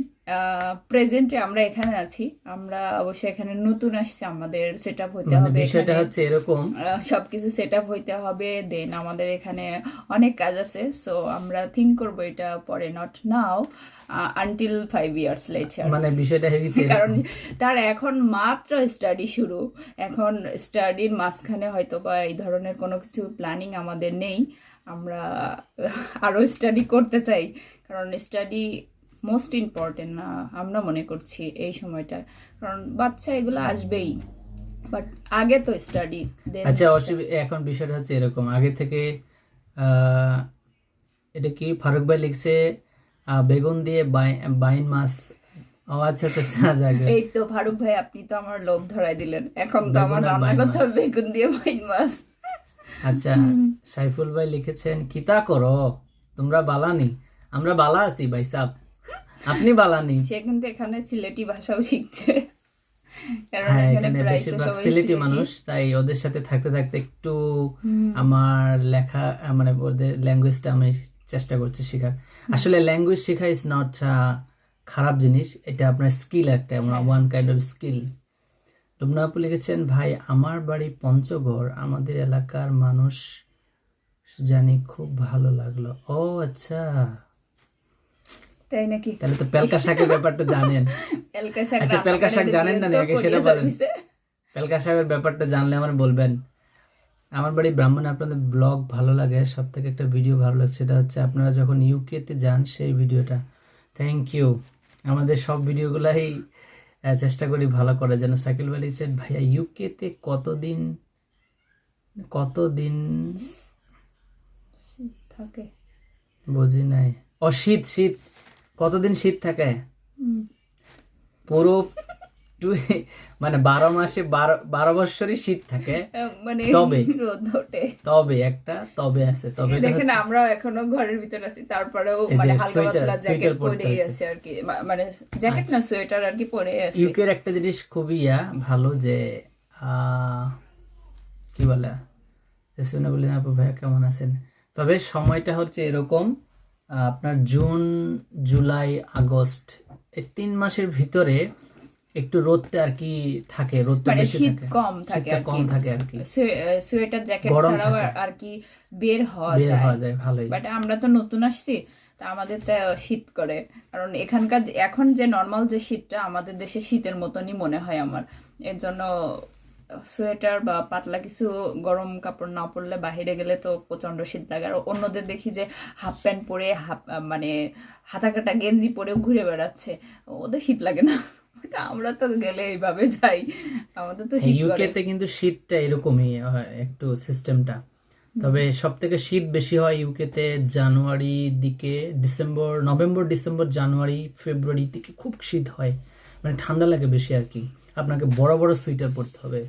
প্রেজেন্টে আমরা এখানে আছি, আমরা অবশ্যই এখানে নতুন আসছি, আমাদের সেট আপ হইতে হবে, বিষয়টা হচ্ছে এরকম, সবকিছু সেট আপ হইতে হবে, দেন আমাদের এখানে অনেক কাজ আছে, সো আমরা থিঙ্ক করবো এটা পরে, not now, until 5 years later। মানে বিষয়টা হয়ে গেছে কারণ তার এখন মাত্র স্টাডি শুরু, এখন স্টাডির মাঝখানে হয়তো বা এই ধরনের কোনো কিছু প্ল্যানিং আমাদের নেই, আমরা আরো স্টাডি করতে চাই, কারণ স্টাডি মোস্ট ইম্পর্টেন্ট না আমরা মনে করছি এই সময়টা, কারণ বাচ্চা এগুলো আসবেই, বাট আগে তো স্টাডি। আচ্ছা এখন বিষয়টা হচ্ছে এরকম, আগে থেকে এটা কি ফারুক ভাই লিখছে বেগুন দিয়ে বাইন মাছ, ও আচ্ছা আচ্ছা আচ্ছা, এই তো ফারুক ভাই আপনি তো আমার লোভ ধরাই দিলেন, এখন তো আমার রান্না করতে হবে বেগুন দিয়ে বাইন মাছ। আচ্ছা সাইফুল ভাই লিখেছেন কিতা করো তোমরা বালানি, আমরা বালা আছি ভাই সাহেব, আপনি বালানি। সে কিন্তু এখানে সিলেটি ভাষাও শিখছে, কারণ হ্যাঁ এখানে এখানে প্রায় তো বেশিরভাগ সবাই সিলেটি মানুষ, তাই ওদের সাথে থাকতে থাকতে একটু আমার লেখা মানে ওদের ল্যাঙ্গুয়েজটা আমি চেষ্টা করছি শেখার। আসলে ল্যাঙ্গুয়েজ শেখা ইজ নট খারাপ জিনিস, এটা আপনার স্কিল, একটা one kind of skill. Lubna আপু লিখেছেন ভাই আমার বাড়ি পঞ্চগড়, আমাদের এলাকার মানুষ জানি, খুব ভালো লাগলো। ও আচ্ছা তাই নাকি, তাহলে তো পেলকা শাকের ব্যাপারটা জানেন। আচ্ছা পেলকা শাক জানেন না নাকি সেটা বলেন, পেলকা শাকের ব্যাপারটা জানলে আমার বলবেন। আমার বাড়ি ব্রাহ্মণে, আপনাদের ব্লগ ভালো লাগে, সব থেকে একটা ভিডিও ভালো লাগছে, সেটা হচ্ছে আপনারা যখন ইউকেতে যান সেই ভিডিওটা। থ্যাংক ইউ, আমাদের সব ভিডিওগুলাই চেষ্টা করি ভালো করে যেন। সাইকেল ভাই লিখছেন ভাইয়া ইউকেতে কতদিন থাকে বুঝি নাই, ও শীত শীত কতদিন শীত থাকে, পুরো মানে 12 মাসে 12 বছরই শীত থাকে, মানে তবে রোদ ওঠে, তবে একটা তবে আছে, তবে দেখেন আমরা এখনো ঘরের ভিতর আছি, তারপরেও মানে হালকা পাতলা জ্যাকেট পরে আছে আর কি, মানে জ্যাকেট না সোয়েটার আর কি পরে আছে। ইউকের একটা জিনিস খুবই ভালো যে কি বলে শুনে বলি আপু ভাইয়া কেমন আছেন, তবে সময়টা হচ্ছে এরকম আপনার জুন জুলাই আগস্ট এই 3 মাসের ভিতরে একটু রোদটা আর কি থাকে, রোদটা মানে বেশি শীত থাকে, কম থাকে, শীতটা কম থাকে আর কি, সোয়েটার জ্যাকেট গরম ছাড়াও থাকে। আর কি বের হওয়া যায় ভালোই। বাট আমরা তো নতুন আসছি, তা আমাদের তো শীত করে, কারণ এখানকার এখন যে নর্মাল যে শীতটা আমাদের দেশে শীতের মতনই মনে হয় আমার, এর জন্য সোয়েটার বা পাতলা কিছু গরম কাপড় না পরলে বাইরে গেলে তো প্রচন্ড শীত লাগে। আর অন্যদের দেখি যে হাফ প্যান্ট পরে মানে হাতা কাটা গেঞ্জি পরেও ঘুরে বেড়াচ্ছে, ওদের শীত লাগে না, আমরা তো গেলে এইভাবে যাই, আমাদের তো শীত করে। ইউকেতে কিন্তু শীতটা এরকমই হয় একটু সিস্টেমটা, তবে সব থেকে শীত বেশি হয় ইউকেতে জানুয়ারি দিকে, নভেম্বর ডিসেম্বর জানুয়ারি ফেব্রুয়ারি দিকে খুব শীত হয়, মানে ঠান্ডা লাগে বেশি আর কি, আপনাকে বড় বড় সোয়েটার পরতে হবে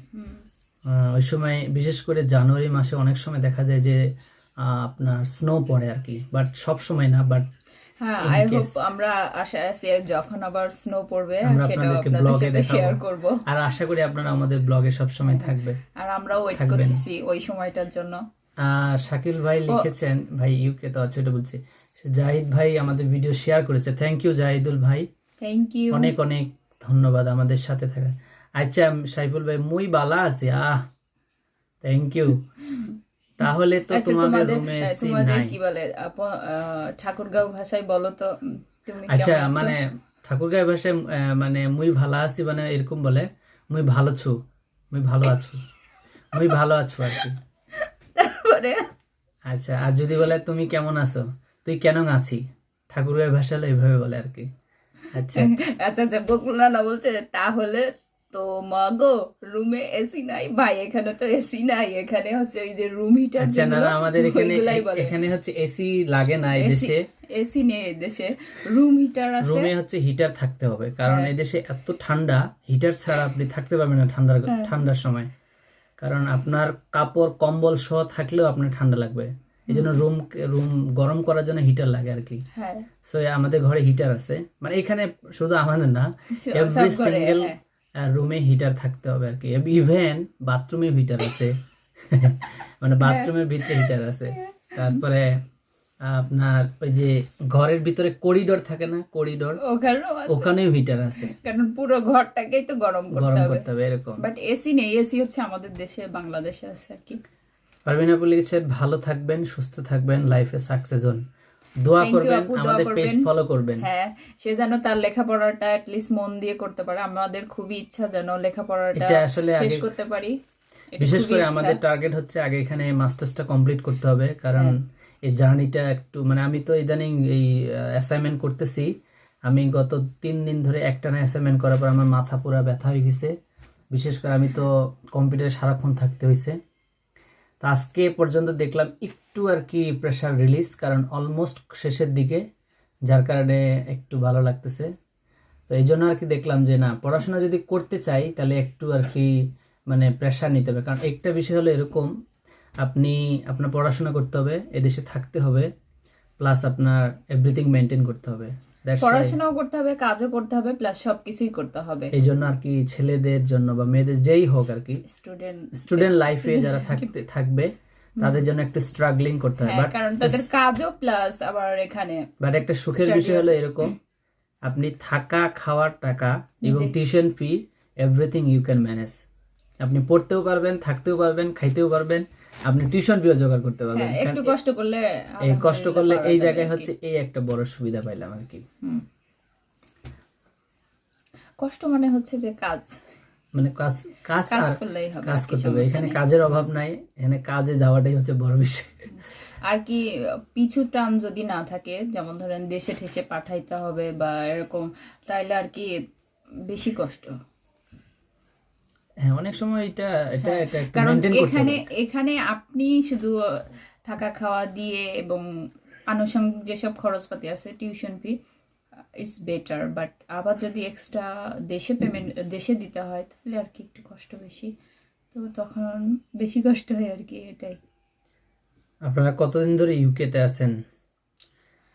ওই সময়, বিশেষ করে জানুয়ারি মাসে অনেক সময় দেখা যায় যে আপনার স্নো পড়ে আর কি, বাট সব সময় না, বাট হ্যাঁ আই হোপ আমরা আশা আছি যখন আবার স্নো পড়বে আমরা সেটা আপনাদেরকে আপনাদের ব্লগে সাথে শেয়ার দেখাবো, করব, আর আশা করি আপনারা আমাদের ব্লগে সব সময় থাকবে, আর আমরাও ওয়েট থাকবেন। করতেছি ওই সময়টার জন্য। শাকিল ভাই লিখেছেন ভাই ইউকে তো আছে, এটা বলছি জাহিদ ভাই আমাদের ভিডিও শেয়ার করেছে, থ্যাংক ইউ জাহিদুল ভাই, থ্যাংক ইউ। অনেক অনেক ধন্যবাদ আমাদের সাথে থাকা। আচ্ছা সাইফুল ভাই মুই বালা আছি, থ্যাংক ইউ। তাহলে তো আচ্ছা, তোমাদের রুমে এসি তোমাদের নাই? কি বলে ঠাকুরগাঁও ভাষায় বলো তো, তুমি আচ্ছা কেমন আছো? মানে ঠাকুরগাঁও ভাষায় মানে মুই ভালো আছি মানে এরকম বলে, মুই ভালো ছু, মুই ভালো আছু, মুই ভালো আছু আর কি। তারপরে আচ্ছা, আর যদি বলে তুমি কেমন আছো, তুই কেন আছি, ঠাকুরগাঁও ভাষা হলো এইভাবে বলে আর কি। আচ্ছা আচ্ছা আচ্ছা, বকুলনা না বলছে তাহলে তো মাগো রুমে এসি নাই ভাই, এখানে তো এসি নাই, এখানে হচ্ছে ওই যে রুম হিটার আচ্ছা, না যেগুলো না, আমাদের এখানে ওইগুলাই বলে। এখানে হচ্ছে এসি লাগে না এই দেশে, এসি নেই এই দেশে, রুম হিটার আছে। রুমে হচ্ছে হিটার থাকতে হবে, কারণ হ্যাঁ। এই দেশে এত ঠান্ডা, হিটার ছাড়া আপনি থাকতে পারবেন না ঠান্ডার সময়, কারণ আপনার কাপড় কম্বল সহ থাকলেও আপনার ঠান্ডা লাগবে, এই জন্য রুম গরম করার জন্য হিটার লাগে আর কি। হ্যাঁ, সো আমাদের ঘরে হিটার আছে, মানে এখানে শুধু আমাদের না, সব এভরি ঘরে, সিঙ্গেল হ্যাঁ। রুমে হিটার থাকতে হবে আর কি, ইভেন বাথরুমে হিটার আছে মানে বাথরুমের ভিতরে হিটার আছে। তারপরে আপনার ওই যে ঘরের ভিতরে করিডোর থাকে না, করিডোর, ওখানেও আছে, ওখানেও হিটার আছে, কারণ পুরো ঘরটাকেই তো গরম করতে হবে। করতে হবে এরকম। বাট এসি নেই, এসি হচ্ছে আমাদের দেশে, বাংলাদেশে আছে আর কি। পারভিন আপু লিখেছেন ভালো থাকবেন, সুস্থ থাকবেন, লাইফে সাকসেস হন, দোয়া Thank you করবেন, আপু, দোয়া আমাদের পেজ করবেন। ফলো করবেন। হ্যাঁ, সে যেন তার লেখাপড়াটা লিস্ট মন দিয়ে করতে পারে, আমাদের খুবই ইচ্ছা যেন লেখাপড়াটা এটা আসলে শেষ আগে করতে পারি, এটা বিশেষ খুবই করে ইচ্ছা। আমাদের টার্গেট হচ্ছে আগে এখানে মাস্টার্সটা কমপ্লিট করতে হবে, কারণ এই জার্নিটা একটু মানে আমি তো ইদানিং এই অ্যাসাইনমেন্ট করতেছি, আমি গত 3 দিন ধরে একটানা অ্যাসাইনমেন্ট করার পর আমার মাথা পুরো ব্যথা হয়ে গেছে, বিশেষ করে আমি তো কম্পিউটারে সারাক্ষণ থাকতে হয়েছে। তো আজকে পর্যন্ত দেখলাম একটু আর কি প্রেশার রিলিজ, কারণ অলমোস্ট শেষের দিকে, যার কারণে একটু ভালো লাগতেছে। তো এই জন্য আর কি দেখলাম যে না, পড়াশোনা যদি করতে চাই তাহলে একটু আর কি মানে প্রেশার নিতে হবে, কারণ একটা বিষয় হলো এরকম, আপনি আপনার পড়াশোনা করতে হবে, এদেশে থাকতে হবে, প্লাস আপনার এভরিথিং মেনটেন করতে হবে। That's why পড়াশোনাও করতে হবে, কাজও করতে হবে, প্লাস সবকিছুই করতে হবে। এই জন্য আর কি ছেলেদের জন্য বা মেয়েদের যেই হোক আর কি, স্টুডেন্ট লাইফে যারা থাকবে তাদের জন্য একটু স্ট্রাগলিং করতে হবে, হ্যাঁ, কারণ তাদের কাজও প্লাস আবার এখানে বাট একটা সুখের study বিষয় হলো আছে। এরকম, আপনি থাকা খাওয়ার টাকা এবং tuition fee everything you can manage, আপনি পড়তেও পারবেন, থাকতেও পারবেন, খাইতেও পারবেন, আপনি টিউশন ফিও জোগাড় করতে পারবেন। হ্যাঁ, একটু কষ্ট করলে এই কষ্ট করলে আলহামদুলিল্লাহ এই পারা জায়গায় যাবে আর হচ্ছে কি। এই একটা বড় সুবিধা পাইলাম আর কি। কষ্ট মানে হচ্ছে যে কাজ মানে কাজ কাজ কাজ আর করলেই হবে, কাজ আর কি করতে হবে, সমস্যা এখানে নেই। কাজের অভাব নাই, এখানে কাজে যাওয়াটাই হচ্ছে বড় বিষয়। আর কি পিছু টান যদি না থাকে, যেমন ধরেন দেশে ঠেসে পাঠাইতে হবে বা এরকম, তাইলে আর কি বেশি কষ্ট। হ্যাঁ, অনেক সময় এটা এটা এটা একটু কারণ মেনটেন করতে এখানে হবে। এখানে আপনি শুধু থাকা খাওয়া দিয়ে এবং আনুষঙ্গিক যেসব খরচপাতি আছে, tuition fee is better, but আবার যদি এক্সট্রা দেশে দিতে হয় তাহলে আর কি একটু কষ্ট বেশি, তো তখন বেশি কষ্ট হয় আর কি, এটাই। আপনারা কতদিন ধরে ইউকেতে আছেন?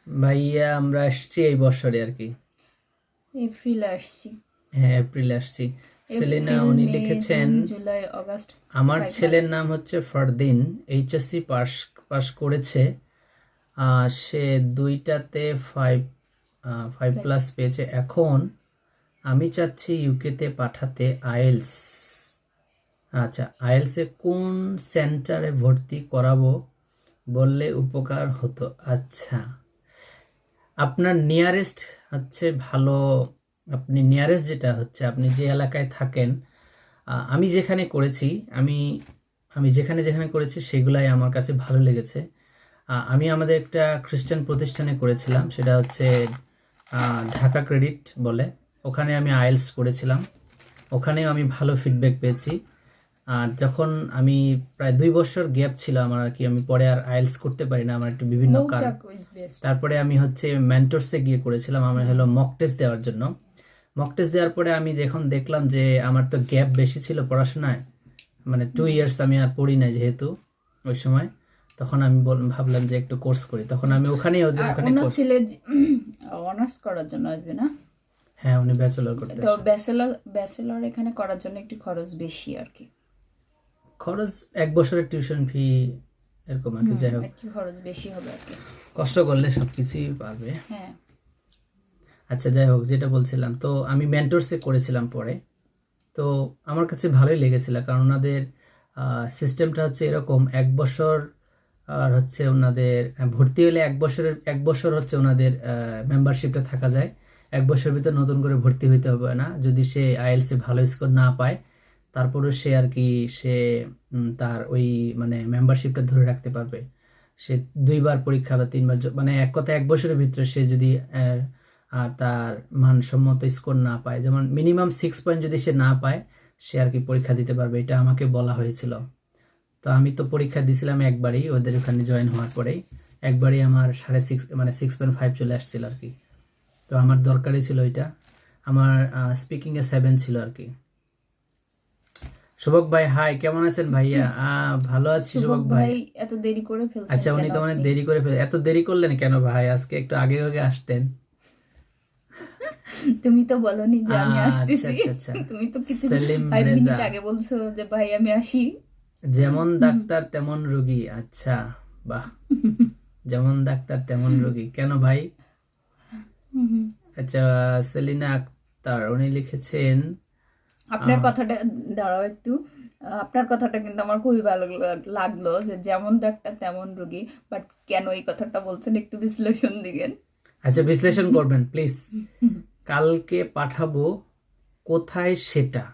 ভাইয়া আমরা আসছি এই বছরে আর কি, এপ্রিলে আসছি। হ্যাঁ এপ্রিলে আসছি। সেলিনা এপ্রিল, উনি মে, লিখেছেন জুন, জুলাই, অগাস্ট। আমার 5 ছেলের মাস। নাম হচ্ছে ফারদিন, এইচএসসি পাস করেছে, সে 2টাতে 5+ পেয়েছে, এখন আমি চাচ্ছি ইউকেতে পাঠাতে আইএলস। আচ্ছা, আইএলসে কোন সেন্টারে ভর্তি করাবো বললে উপকার হতো। আচ্ছা, আপনার নিয়ারেস্ট হচ্ছে ভালো, আপনি নিয়ারেস্ট যেটা হচ্ছে আপনি যে এলাকায় থাকেন, আমি যেখানে করেছি, আমি যেখানে যেখানে করেছি সেগুলাই আমার কাছে ভালো লেগেছে। আমি আমাদের একটা খ্রিস্টান প্রতিষ্ঠানে করেছিলাম, সেটা হচ্ছে ঢাকা ক্রেডিট বলে, ওখানে আমি আইএলস করেছিলাম, ওখানেও আমি ভালো ফিডব্যাক পেয়েছি। আর যখন আমি প্রায় 2 বছর গ্যাপ ছিল আমার আর কি, আমি পরে আর আইএলস করতে পারি না, আমার একটু বিভিন্ন কারণ। মৌচাক is best। তারপরে আমি হচ্ছে মেন্টরসে গিয়ে করেছিলাম, আমার হলো মক টেস্ট দেওয়ার জন্য। মক টেস্ট দেওয়ার পরে আমি যখন দেখলাম যে আমার তো গ্যাপ বেশি ছিল পড়াশোনায়, মানে 2 ইয়ার্স আমি আর পড়ি নাই যেহেতু ওই সময়, তখন আমি ভাবলাম যে একটু কোর্স করি, তখন আমি ওখানেই ওদের ওখানে ওনার ছেলে অনার্স করার জন্য আসবে না? হ্যাঁ, উনি ব্যাচেলর করতে তো ব্যাচেলর এখানে করার জন্য একটু খরচ বেশি আর কি। খরচ 1 বছরের টিউশন ফি এরকম আর কি। যাই হোক, একটু খরচ বেশি হবে আর কি। কষ্ট করলে সবকিছুই পাবে। হ্যাঁ, আচ্ছা যাই হোক, যেটা বলছিলাম, তো আমি মেন্টরসে করেছিলাম পরে। তো আমার কাছে ভালোই লেগেছিল, কারণ ওনাদের সিস্টেমটা হচ্ছে এরকম, 1 বছর আর হচ্ছে ওনাদের ভর্তি হলে 1 বছর হচ্ছে ওনাদের মেম্বারশিপটা থাকা যায়। 1 বছর ভিতর নতুন করে ভর্তি হইতে হবে না, যদি সে আইএলসে ভালো স্কোর না পায়, তারপরে সে আর কি সে তার ওই মানে মেম্বারশিপটা ধরে রাখতে পারবে। সে 2বার পরীক্ষা বা 3বার, মানে এক কথায় 1 বছরের ভিতরে সে যদি তার মানসম্মত স্কোর না পায়, যেমন মিনিমাম 6 পয়েন্ট যদি সে না পায়, সে আর কি পরীক্ষা দিতে পারবে, এটা আমাকে বলা হয়েছিল। তো আমি তো পরীক্ষা দিয়েছিলাম একবারই, ওদের ওখানে জয়েন হওয়ার পরেই একবারই আমার 6.5 মানে 6.5 চলে আসছিল আর কি। তো আমার দরকারই ছিল এটা। আমার স্পিকিংয়ে 7 ছিল আর কি। শুভক ভাই হাই, কেমন আছেন ভাইয়া? ভালো আছি শুভক ভাই। এত দেরি করে ফেলছেন আচ্ছা, উনি কেন তো মানে আপনি? দেরি করে এত দেরি করলেন কেন ভাই? আজকে একটু আগে আগে আসতেন। তুমি তো বলনি যে আমি আচ্ছা আসতেছি। আচ্ছা আচ্ছা। তুমি তো কিছু সেলিম 5 মিনিট রেজা, আগে বলছো যে ভাই আমি আসি। যেমন ডাক্তার তেমন রোগী। আচ্ছা, বাহ, যেমন ডাক্তার তেমন রোগী কেন ভাই? আচ্ছা, সেলিনা আক্তার উনি লিখেছেন আপনার কথাটা দাঁড়াও একটু। আপনার কথাটা কিন্তু আমার খুবই ভালো লাগলো যে যেমন ডাক্তার তেমন রোগী, বাট কেন এই কথাটা বলছেন একটু বিশ্লেষণ দিবেন। আচ্ছা বিশ্লেষণ করবেন প্লিজ। কালকে পাঠাবো, কোথায় সেটা?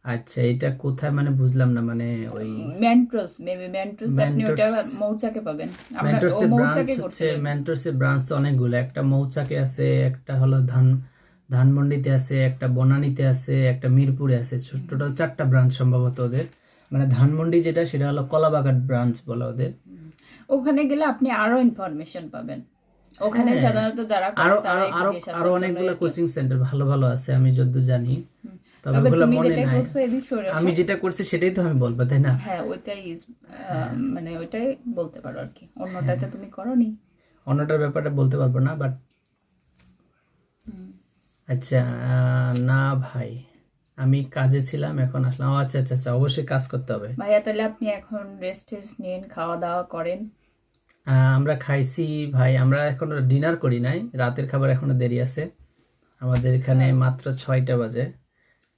আচ্ছা, এটা কোথায় মানে বুঝলাম না, মানে ওই মেন্ট্রোস, মেবি মেন্ট্রোস, আপনি ওটা মৌচাকে পাবেন। আমরা ও মেন্টরসের ব্রাঞ্চ মৌচাকে হচ্ছে, করছিলেন। মেন্টরসের ব্রাঞ্চ তো অনেকগুলো, একটা মৌচাকে আছে, একটা হলো ধানমন্ডিতে আছে, একটা বনানীতে আছে, একটা মিরপুরে আছে, টোটাল 4টা ব্রাঞ্চ সম্ভবত ওদের। মানে ধানমন্ডি যেটা, সেটা হলো কলাবাগান ব্রাঞ্চ বলে ওদের। ওখানে গেলে আপনি আরো ইনফরমেশন পাবেন। ওখানে হ্যাঁ, সাধারণত যারা করে আরো তারা আরো একটু আরো দেশ আরো অনেকগুলো কোচিং সেন্টার ভালো ভালো আছে আমি যতদূর জানি, তবে তবে ওগুলো তুমি মনে যেটা নাই। করছো এদিক সরে আসো। আমি যেটা করছি সেটাই তো আমি বলবো, তাই না? হ্যাঁ, ওইটাই মানে ওইটাই বলতে পারো আর কি, অন্যটাতে তুমি করোনি। অন্যটার ব্যাপারে বলতে পারবো না, বাট আচ্ছা, না ভাই, আমি কাজে ছিলাম, এখন আসলাম। ও, আচ্ছা আচ্ছা আচ্ছা, অবশ্যই কাজ করতে হবে। ভাইয়া তাহলে আপনি এখন রেস্ট নিন, খাওয়া দাওয়া করেন। আমরা খাইছি ভাই, আমরা এখনো ডিনার করি নাই, রাতের খাবার এখনো দেরি আছে। আমাদের এখানে মাত্র 6টা বাজে,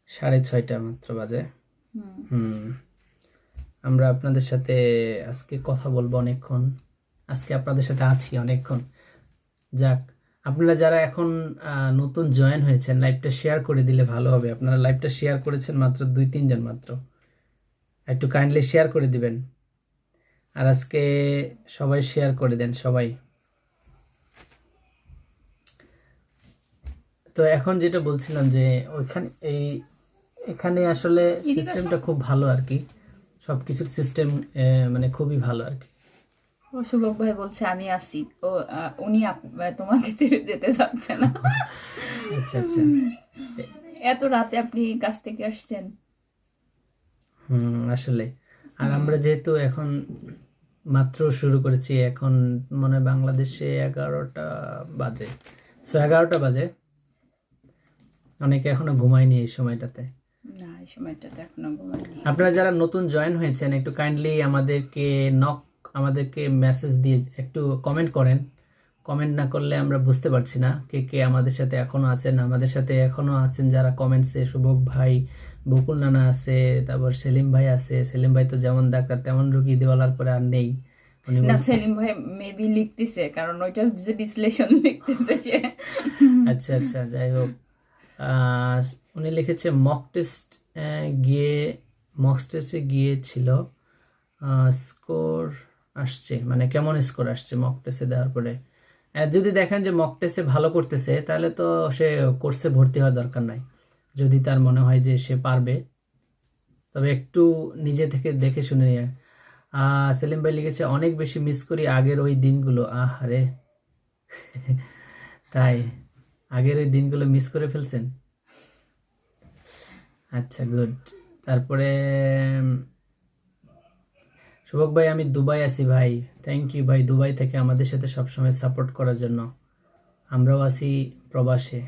6:30 মাত্র বাজে। আমরা আপনাদের সাথে আজকে কথা বলবো অনেকক্ষণ, আজকে আপনাদের সাথে আছি অনেকক্ষণ। যাক, আপনারা যারা এখন নতুন জয়েন হয়েছেন, লাইভটা শেয়ার করে দিলে ভালো হবে। আপনারা লাইভটা শেয়ার করেছেন মাত্র 2-3 জন মাত্র, একটু কাইন্ডলি শেয়ার করে দিবেন। আর আজকে সবাই শেয়ার করে দেন সবাই। তো এখন যেটা বলছিলাম যে ওইখানে এখানে আসলে সিস্টেমটা খুব ভালো আর কি, সবকিছুর সিস্টেম মানে খুবই ভালো আর কি। ও শুভক ভাই বলছে আমি আসি, ও উনি তোমাকে ছেড়ে যেতে চাচ্ছে না। আচ্ছা আচ্ছা, এত রাতে আপনি কাজ থেকে আসছেন। আসলে আর আমরা যেহেতু এখন মাত্র শুরু করেছি, এখন মনে হয় বাংলাদেশে 11টা বাজে, 11টা বাজে, অনেকে এখনো ঘুমায়নি এই সময়টাতে। না, এই সময়টাতে এখনো ঘুমাইনি। আপনারা যারা নতুন জয়েন হয়েছেন, একটু কাইন্ডলি আমাদেরকে মেসেজ দিয়ে একটু কমেন্ট করেন। কমেন্ট না করলে আমরা বুঝতে পারছি না কে কে আমাদের সাথে এখনো আছেন। আমাদের সাথে এখনো আছেন যারা কমেন্টসে, শুভক ভাই, বকুল নানা আছে, তারপর সেলিম ভাই আছে। সেলিম ভাই তো যেমন ডাক্তার তেমন রুগী দেওয়ালার পরে আর নেই, উনি না, সেলিম ভাই মেবি লিখতেছে, কারণ ওইটা যে বিশ্লেষণ লিখতেছে সে। আচ্ছা আচ্ছা, যাই হোক, উনি লিখেছে মক টেস্টে গিয়েছিল, স্কোর আসছে, মানে কেমন স্কোর আসছে মক টেস্টে দেওয়ার পরে। যদি দেখেন যে মক টেস্টে ভালো করতেছে, তাহলে তো সে কোর্সে ভর্তি হওয়ার দরকার নাই, যদি তার মনে হয় যে সে পারবে। তবে একটু নিজে থেকে দেখে শুনে নিয়ে। সেলিম ভাই লিখেছে অনেক বেশি মিস করি আগের ওই দিনগুলো। আহারে, তাই আগের ওই দিনগুলো মিস করে ফেলছেন? আচ্ছা, গুড। তারপরে শুভক ভাই, আমি দুবাই আছি ভাই। থ্যাংক ইউ ভাই, দুবাই থেকে আমাদের সাথে সবসময় সাপোর্ট করার জন্য। আমরাও আছি প্রবাসে,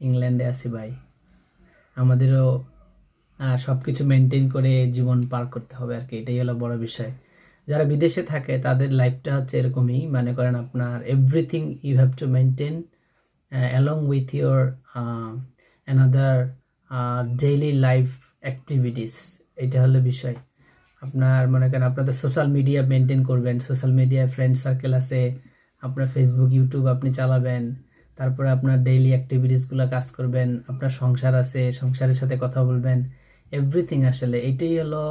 ইংল্যান্ডে আছি ভাই। আমাদেরও সব কিছু মেনটেন করে জীবন পার করতে হবে আর কি, এটাই হলো বড় বিষয়। যারা বিদেশে থাকে তাদের লাইফটা হচ্ছে এরকমই, মনে করেন আপনার everything you have to maintain along with your another daily life activities. এটা হলো বিষয়। আপনার মনে করেন আপনাদের সোশ্যাল মিডিয়া মেনটেন করবেন, সোশ্যাল মিডিয়ায় ফ্রেন্ড সার্কেল আছে, আপনার ফেসবুক ইউটিউব আপনি চালাবেন, তারপরে আপনার ডেইলি অ্যাক্টিভিটিসগুলো কাজ করবেন, আপনার সংসার আছে, সংসারের সাথে কথা বলবেন, এভরিথিং। আসলে এটাই হলো